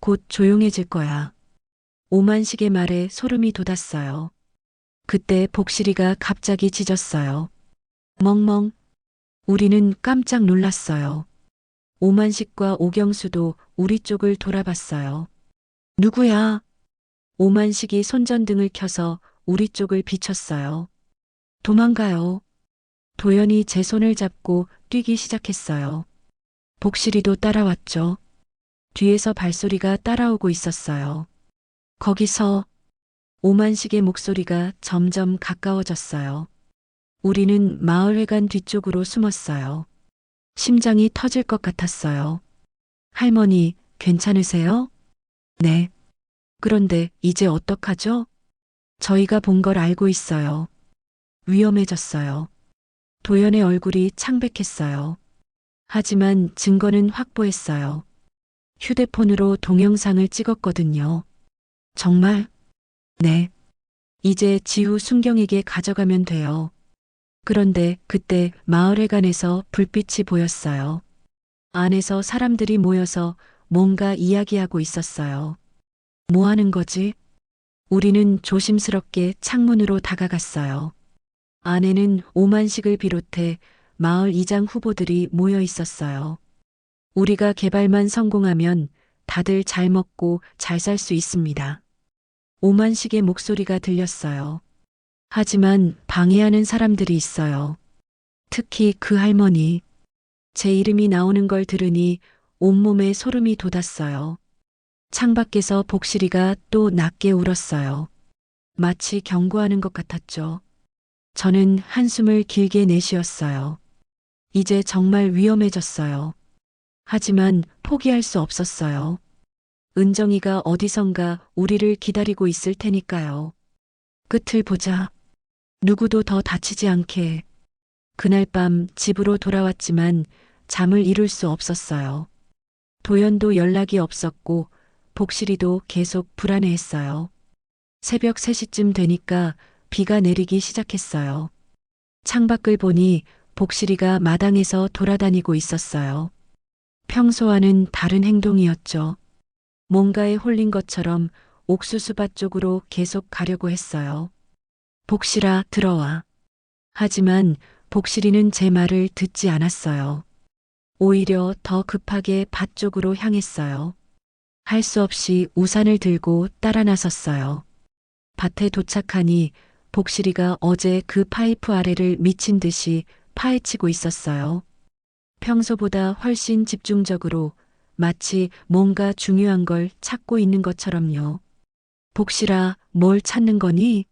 곧 조용해질 거야. 오만식의 말에 소름이 돋았어요. 그때 복실이가 갑자기 짖었어요. 멍멍. 우리는 깜짝 놀랐어요. 오만식과 오경수도 우리 쪽을 돌아봤어요. 누구야? 오만식이 손전등을 켜서 우리 쪽을 비췄어요. 도망가요. 도연이 제 손을 잡고 뛰기 시작했어요. 복실이도 따라왔죠. 뒤에서 발소리가 따라오고 있었어요. 거기서 오만식의 목소리가 점점 가까워졌어요. 우리는 마을회관 뒤쪽으로 숨었어요. 심장이 터질 것 같았어요. 할머니, 괜찮으세요? 네. 그런데 이제 어떡하죠? 저희가 본 걸 알고 있어요. 위험해졌어요. 도연의 얼굴이 창백했어요. 하지만 증거는 확보했어요. 휴대폰으로 동영상을 찍었거든요. 정말? 네. 이제 지우 순경에게 가져가면 돼요. 그런데 그때 마을회관에서 불빛이 보였어요. 안에서 사람들이 모여서 뭔가 이야기하고 있었어요. 뭐 하는 거지? 우리는 조심스럽게 창문으로 다가갔어요. 안에는 오만식을 비롯해 마을 이장 후보들이 모여 있었어요. 우리가 개발만 성공하면 다들 잘 먹고 잘 살 수 있습니다. 오만식의 목소리가 들렸어요. 하지만 방해하는 사람들이 있어요. 특히 그 할머니. 제 이름이 나오는 걸 들으니 온몸에 소름이 돋았어요. 창밖에서 복실이가 또 낮게 울었어요. 마치 경고하는 것 같았죠. 저는 한숨을 길게 내쉬었어요. 이제 정말 위험해졌어요. 하지만 포기할 수 없었어요. 은정이가 어디선가 우리를 기다리고 있을 테니까요. 끝을 보자. 누구도 더 다치지 않게. 그날 밤 집으로 돌아왔지만 잠을 이룰 수 없었어요. 도연도 연락이 없었고 복실이도 계속 불안해했어요. 새벽 3시쯤 되니까 비가 내리기 시작했어요. 창밖을 보니 복실이가 마당에서 돌아다니고 있었어요. 평소와는 다른 행동이었죠. 뭔가에 홀린 것처럼 옥수수밭 쪽으로 계속 가려고 했어요. 복실아, 들어와. 하지만 복실이는 제 말을 듣지 않았어요. 오히려 더 급하게 밭 쪽으로 향했어요. 할 수 없이 우산을 들고 따라 나섰어요. 밭에 도착하니 복실이가 어제 그 파이프 아래를 미친 듯이 파헤치고 있었어요. 평소보다 훨씬 집중적으로 마치 뭔가 중요한 걸 찾고 있는 것처럼요. 복실아, 뭘 찾는 거니?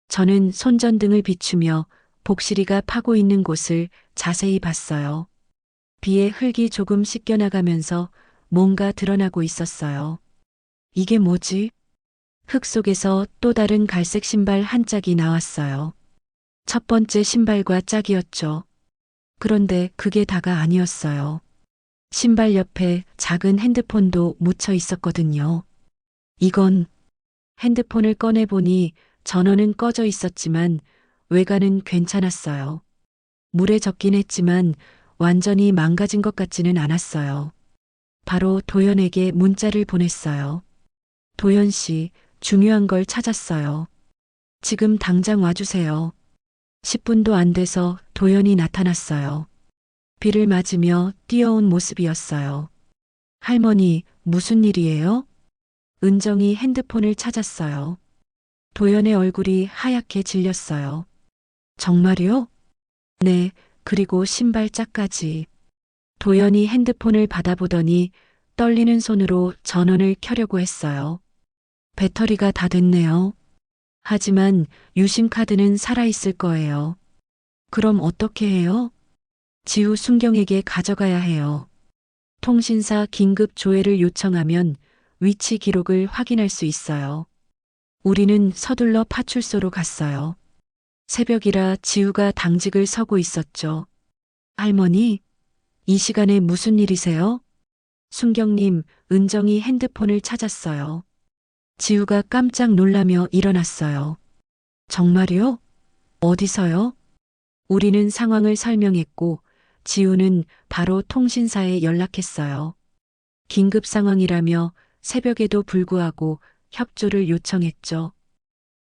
저는 손전등을 비추며 복실이가 파고 있는 곳을 자세히 봤어요. 비에 흙이 조금 씻겨나가면서 뭔가 드러나고 있었어요. 이게 뭐지? 흙 속에서 또 다른 갈색 신발 한 짝이 나왔어요. 첫 번째 신발과 짝이었죠. 그런데 그게 다가 아니었어요. 신발 옆에 작은 핸드폰도 묻혀 있었거든요. 이건 핸드폰을 꺼내보니 전원은 꺼져 있었지만 외관은 괜찮았어요. 물에 젖긴 했지만 완전히 망가진 것 같지는 않았어요. 바로 도연에게 문자를 보냈어요. 도연 씨, 중요한 걸 찾았어요. 지금 당장 와주세요. 10분도 안 돼서 도연이 나타났어요. 비를 맞으며 뛰어온 모습이었어요. 할머니, 무슨 일이에요? 은정이 핸드폰을 찾았어요. 도연의 얼굴이 하얗게 질렸어요. 정말요? 네, 그리고 신발 짝까지. 도연이 핸드폰을 받아보더니 떨리는 손으로 전원을 켜려고 했어요. 배터리가 다 됐네요. 하지만 유심카드는 살아있을 거예요. 그럼 어떻게 해요? 지우 순경에게 가져가야 해요. 통신사 긴급 조회를 요청하면 위치 기록을 확인할 수 있어요. 우리는 서둘러 파출소로 갔어요. 새벽이라 지우가 당직을 서고 있었죠. 할머니, 이 시간에 무슨 일이세요? 순경님, 은정이 핸드폰을 찾았어요. 지우가 깜짝 놀라며 일어났어요. 정말요? 어디서요? 우리는 상황을 설명했고 지우는 바로 통신사에 연락했어요. 긴급 상황이라며 새벽에도 불구하고 협조를 요청했죠.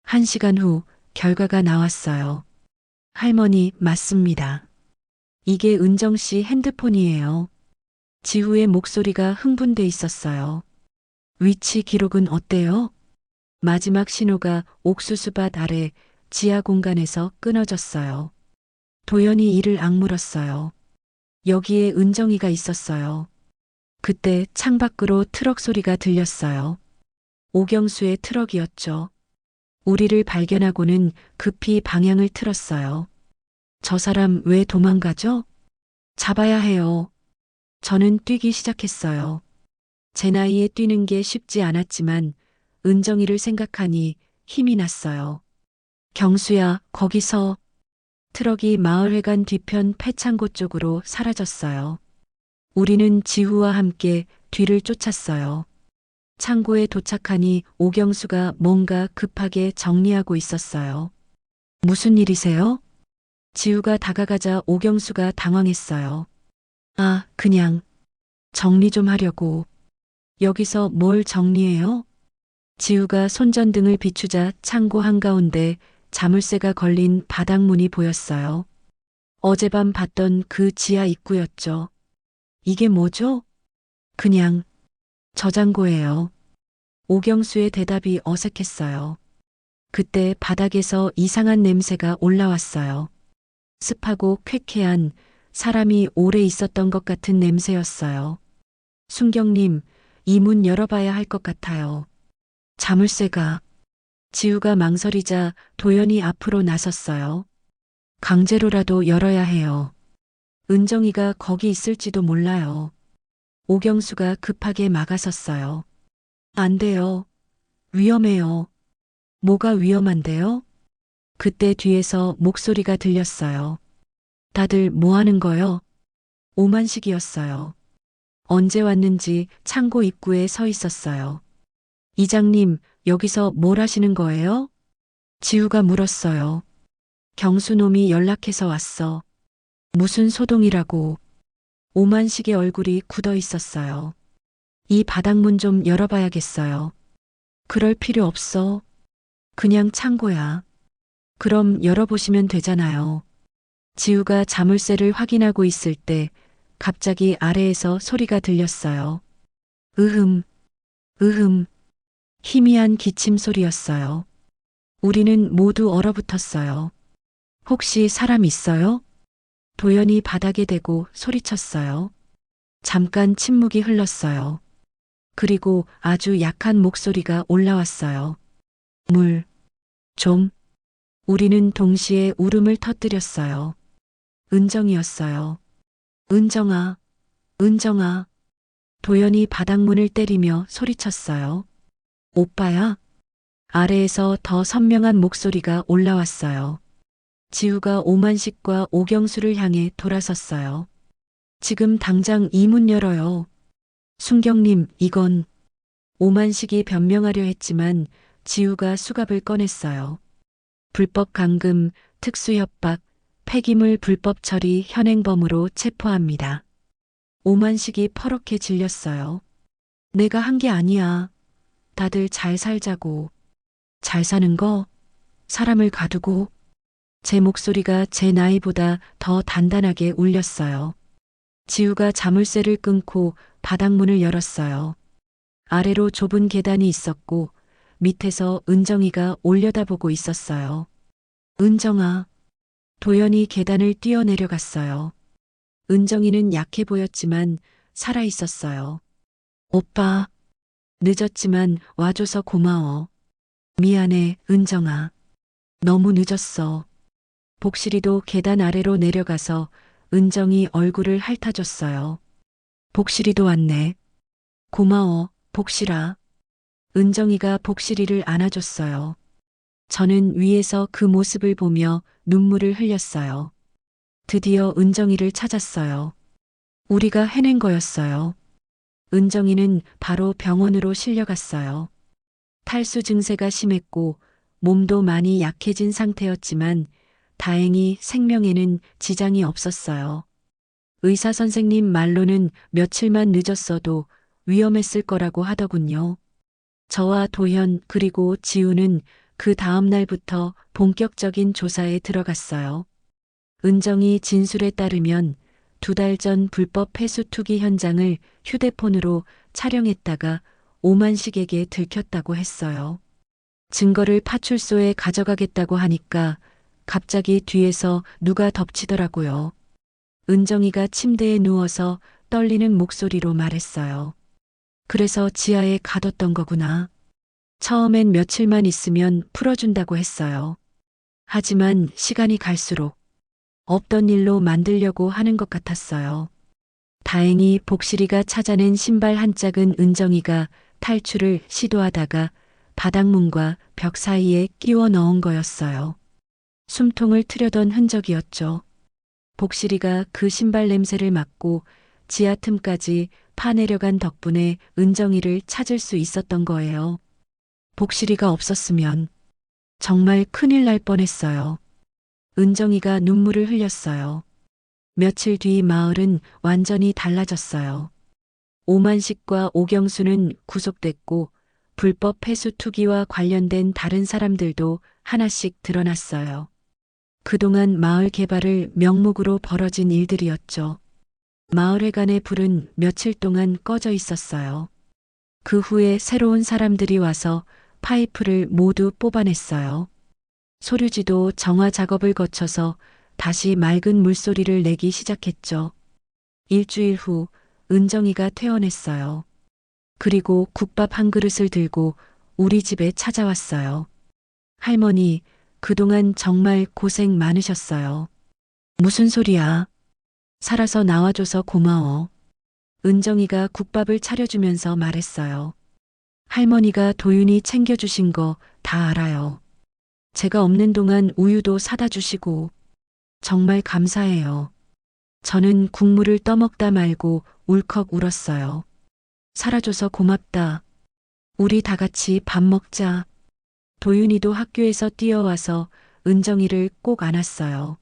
1시간 후 결과가 나왔어요. 할머니, 맞습니다. 이게 은정 씨 핸드폰이에요. 지우의 목소리가 흥분돼 있었어요. 위치 기록은 어때요? 마지막 신호가 옥수수밭 아래 지하 공간에서 끊어졌어요. 도연이 이를 악물었어요. 여기에 은정이가 있었어요. 그때 창밖으로 트럭 소리가 들렸어요. 오경수의 트럭이었죠. 우리를 발견하고는 급히 방향을 틀었어요. 저 사람 왜 도망가죠? 잡아야 해요. 저는 뛰기 시작했어요. 제 나이에 뛰는 게 쉽지 않았지만 은정이를 생각하니 힘이 났어요. 경수야, 거기서. 트럭이 마을회관 뒤편 폐창고 쪽으로 사라졌어요. 우리는 지후와 함께 뒤를 쫓았어요. 창고에 도착하니 오경수가 뭔가 급하게 정리하고 있었어요. 무슨 일이세요? 지우가 다가가자 오경수가 당황했어요. 아, 그냥 정리 좀 하려고. 여기서 뭘 정리해요? 지우가 손전등을 비추자 창고 한가운데 자물쇠가 걸린 바닥문이 보였어요. 어젯밤 봤던 그 지하 입구였죠. 이게 뭐죠? 그냥 저장고예요. 오경수의 대답이 어색했어요. 그때 바닥에서 이상한 냄새가 올라왔어요. 습하고 쾌쾌한 사람이 오래 있었던 것 같은 냄새였어요. 순경님, 이 문 열어봐야 할 것 같아요. 자물쇠가. 지우가 망설이자 도연이 앞으로 나섰어요. 강제로라도 열어야 해요. 은정이가 거기 있을지도 몰라요. 오경수가 급하게 막아섰어요. 안 돼요. 위험해요. 뭐가 위험한데요? 그때 뒤에서 목소리가 들렸어요. 다들 뭐 하는 거요? 오만식이었어요. 언제 왔는지 창고 입구에 서 있었어요. 이장님, 여기서 뭘 하시는 거예요? 지우가 물었어요. 경수놈이 연락해서 왔어. 무슨 소동이라고. 오만식의 얼굴이 굳어 있었어요. 이 바닥문 좀 열어봐야겠어요. 그럴 필요 없어. 그냥 창고야. 그럼 열어보시면 되잖아요. 지우가 자물쇠를 확인하고 있을 때 갑자기 아래에서 소리가 들렸어요. 으흠, 으흠. 희미한 기침 소리였어요. 우리는 모두 얼어붙었어요. 혹시 사람 있어요? 도연이 바닥에 대고 소리쳤어요. 잠깐 침묵이 흘렀어요. 그리고 아주 약한 목소리가 올라왔어요. 물, 좀. 우리는 동시에 울음을 터뜨렸어요. 은정이었어요. 은정아, 은정아. 도연이 바닥문을 때리며 소리쳤어요. 오빠야? 아래에서 더 선명한 목소리가 올라왔어요. 지우가 오만식과 오경수를 향해 돌아섰어요. 지금 당장 이 문 열어요. 순경님, 이건. 오만식이 변명하려 했지만 지우가 수갑을 꺼냈어요. 불법 감금, 특수협박, 폐기물 불법 처리 현행범으로 체포합니다. 오만식이 퍼렇게 질렸어요. 내가 한 게 아니야. 다들 잘 살자고. 잘 사는 거? 사람을 가두고? 제 목소리가 제 나이보다 더 단단하게 울렸어요. 지우가 자물쇠를 끊고 바닥문을 열었어요. 아래로 좁은 계단이 있었고 밑에서 은정이가 올려다보고 있었어요. 은정아. 도연이 계단을 뛰어내려갔어요. 은정이는 약해 보였지만 살아 있었어요. 오빠. 늦었지만 와줘서 고마워. 미안해, 은정아. 너무 늦었어. 복실이도 계단 아래로 내려가서 은정이 얼굴을 핥아줬어요. 복실이도 왔네. 고마워, 복실아. 은정이가 복실이를 안아줬어요. 저는 위에서 그 모습을 보며 눈물을 흘렸어요. 드디어 은정이를 찾았어요. 우리가 해낸 거였어요. 은정이는 바로 병원으로 실려갔어요. 탈수 증세가 심했고 몸도 많이 약해진 상태였지만 다행히 생명에는 지장이 없었어요. 의사 선생님 말로는 며칠만 늦었어도 위험했을 거라고 하더군요. 저와 도현 그리고 지우는 그 다음 날부터 본격적인 조사에 들어갔어요. 은정이 진술에 따르면 2달 전 불법 폐수 투기 현장을 휴대폰으로 촬영했다가 오만식에게 들켰다고 했어요. 증거를 파출소에 가져가겠다고 하니까 갑자기 뒤에서 누가 덮치더라고요. 은정이가 침대에 누워서 떨리는 목소리로 말했어요. 그래서 지하에 가뒀던 거구나. 처음엔 며칠만 있으면 풀어준다고 했어요. 하지만 시간이 갈수록 없던 일로 만들려고 하는 것 같았어요. 다행히 복실이가 찾아낸 신발 한 짝은 은정이가 탈출을 시도하다가 바닥문과 벽 사이에 끼워 넣은 거였어요. 숨통을 트려던 흔적이었죠. 복실이가 그 신발 냄새를 맡고 지하 틈까지 파내려간 덕분에 은정이를 찾을 수 있었던 거예요. 복실이가 없었으면 정말 큰일 날 뻔했어요. 은정이가 눈물을 흘렸어요. 며칠 뒤 마을은 완전히 달라졌어요. 오만식과 오경수는 구속됐고 불법 폐수 투기와 관련된 다른 사람들도 하나씩 드러났어요. 그동안 마을 개발을 명목으로 벌어진 일들이었죠. 마을회관의 불은 며칠 동안 꺼져 있었어요. 그 후에 새로운 사람들이 와서 파이프를 모두 뽑아냈어요. 소류지도 정화 작업을 거쳐서 다시 맑은 물소리를 내기 시작했죠. 일주일 후 은정이가 퇴원했어요. 그리고 국밥 한 그릇을 들고 우리 집에 찾아왔어요. 할머니, 그동안 정말 고생 많으셨어요. 무슨 소리야? 살아서 나와줘서 고마워. 은정이가 국밥을 차려주면서 말했어요. 할머니가 도윤이 챙겨주신 거 다 알아요. 제가 없는 동안 우유도 사다 주시고 정말 감사해요. 저는 국물을 떠먹다 말고 울컥 울었어요. 살아줘서 고맙다. 우리 다 같이 밥 먹자. 도윤이도 학교에서 뛰어와서 은정이를 꼭 안았어요.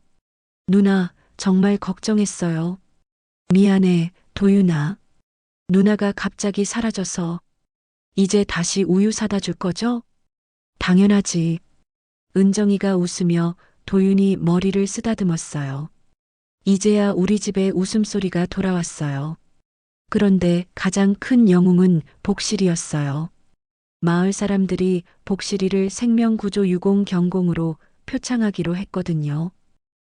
누나, 정말 걱정했어요. 미안해, 도윤아. 누나가 갑자기 사라져서 이제 다시 우유 사다 줄 거죠? 당연하지. 은정이가 웃으며 도윤이 머리를 쓰다듬었어요. 이제야 우리 집에 웃음소리가 돌아왔어요. 그런데 가장 큰 영웅은 복실이었어요. 마을 사람들이 복실이를 생명구조 유공 경공으로 표창하기로 했거든요.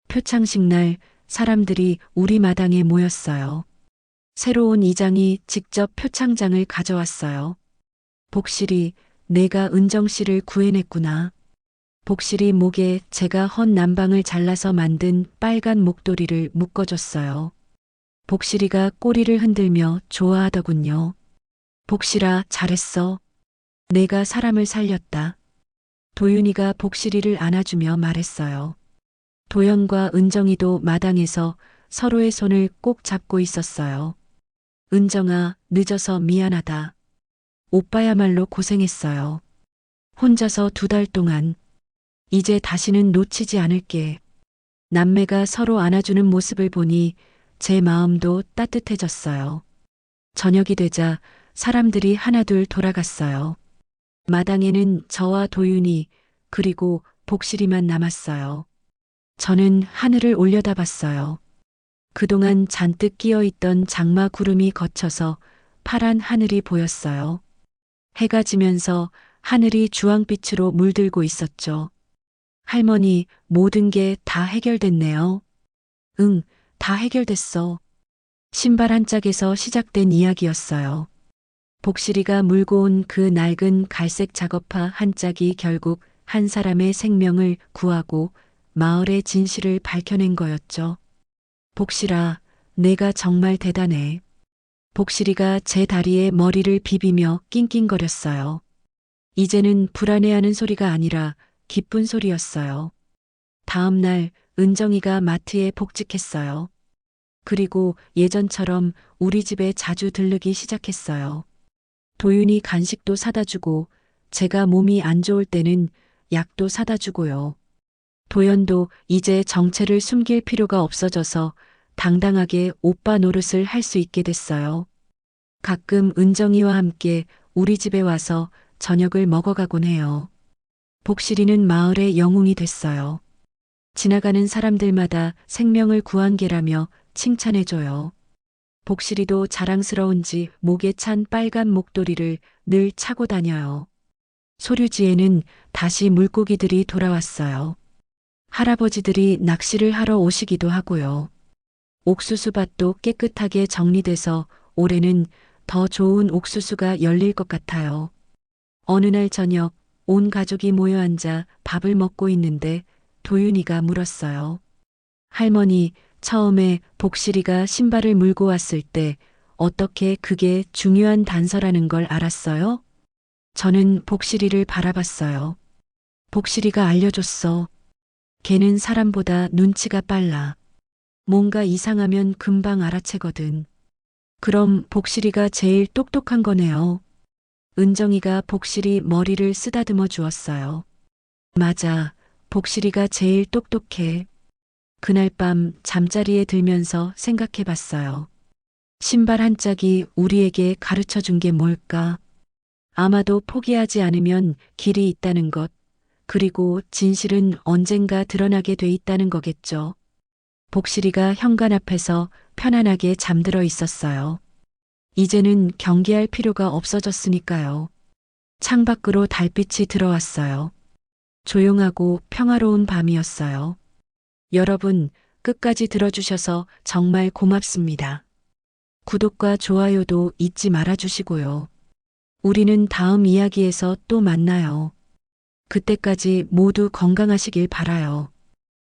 표창식 날 사람들이 우리 마당에 모였어요. 새로운 이장이 직접 표창장을 가져왔어요. 복실이, 내가 은정 씨를 구해냈구나. 복실이 목에 제가 헌 남방을 잘라서 만든 빨간 목도리를 묶어줬어요. 복실이가 꼬리를 흔들며 좋아하더군요. 복실아, 잘했어. 내가 사람을 살렸다. 도윤이가 복실이를 안아주며 말했어요. 도연과 은정이도 마당에서 서로의 손을 꼭 잡고 있었어요. 은정아, 늦어서 미안하다. 오빠야말로 고생했어요. 혼자서 2달 동안. 이제 다시는 놓치지 않을게. 남매가 서로 안아주는 모습을 보니 제 마음도 따뜻해졌어요. 저녁이 되자 사람들이 하나둘 돌아갔어요. 마당에는 저와 도윤이 그리고 복실이만 남았어요. 저는 하늘을 올려다봤어요. 그동안 잔뜩 끼어있던 장마 구름이 걷혀서 파란 하늘이 보였어요. 해가 지면서 하늘이 주황빛으로 물들고 있었죠. 할머니, 모든 게 다 해결됐네요. 응, 다 해결됐어. 신발 한 짝에서 시작된 이야기였어요. 복실이가 물고 온 그 낡은 갈색 작업화 한 짝이 결국 한 사람의 생명을 구하고 마을의 진실을 밝혀낸 거였죠. 복실아, 내가 정말 대단해. 복실이가 제 다리에 머리를 비비며 낑낑거렸어요. 이제는 불안해하는 소리가 아니라 기쁜 소리였어요. 다음 날 은정이가 마트에 복직했어요. 그리고 예전처럼 우리 집에 자주 들르기 시작했어요. 도윤이 간식도 사다 주고 제가 몸이 안 좋을 때는 약도 사다 주고요. 도연도 이제 정체를 숨길 필요가 없어져서 당당하게 오빠 노릇을 할 수 있게 됐어요. 가끔 은정이와 함께 우리 집에 와서 저녁을 먹어가곤 해요. 복실이는 마을의 영웅이 됐어요. 지나가는 사람들마다 생명을 구한 개라며 칭찬해줘요. 복실이도 자랑스러운지 목에 찬 빨간 목도리를 늘 차고 다녀요. 소류지에는 다시 물고기들이 돌아왔어요. 할아버지들이 낚시를 하러 오시기도 하고요. 옥수수밭도 깨끗하게 정리돼서 올해는 더 좋은 옥수수가 열릴 것 같아요. 어느 날 저녁 온 가족이 모여 앉아 밥을 먹고 있는데 도윤이가 물었어요. 할머니, 처음에 복실이가 신발을 물고 왔을 때 어떻게 그게 중요한 단서라는 걸 알았어요? 저는 복실이를 바라봤어요. 복실이가 알려줬어. 걔는 사람보다 눈치가 빨라. 뭔가 이상하면 금방 알아채거든. 그럼 복실이가 제일 똑똑한 거네요. 은정이가 복실이 머리를 쓰다듬어 주었어요. 맞아. 복실이가 제일 똑똑해. 그날 밤 잠자리에 들면서 생각해 봤어요. 신발 한 짝이 우리에게 가르쳐 준 게 뭘까? 아마도 포기하지 않으면 길이 있다는 것, 그리고 진실은 언젠가 드러나게 돼 있다는 거겠죠. 복실이가 현관 앞에서 편안하게 잠들어 있었어요. 이제는 경계할 필요가 없어졌으니까요. 창밖으로 달빛이 들어왔어요. 조용하고 평화로운 밤이었어요. 여러분, 끝까지 들어주셔서 정말 고맙습니다. 구독과 좋아요도 잊지 말아주시고요. 우리는 다음 이야기에서 또 만나요. 그때까지 모두 건강하시길 바라요.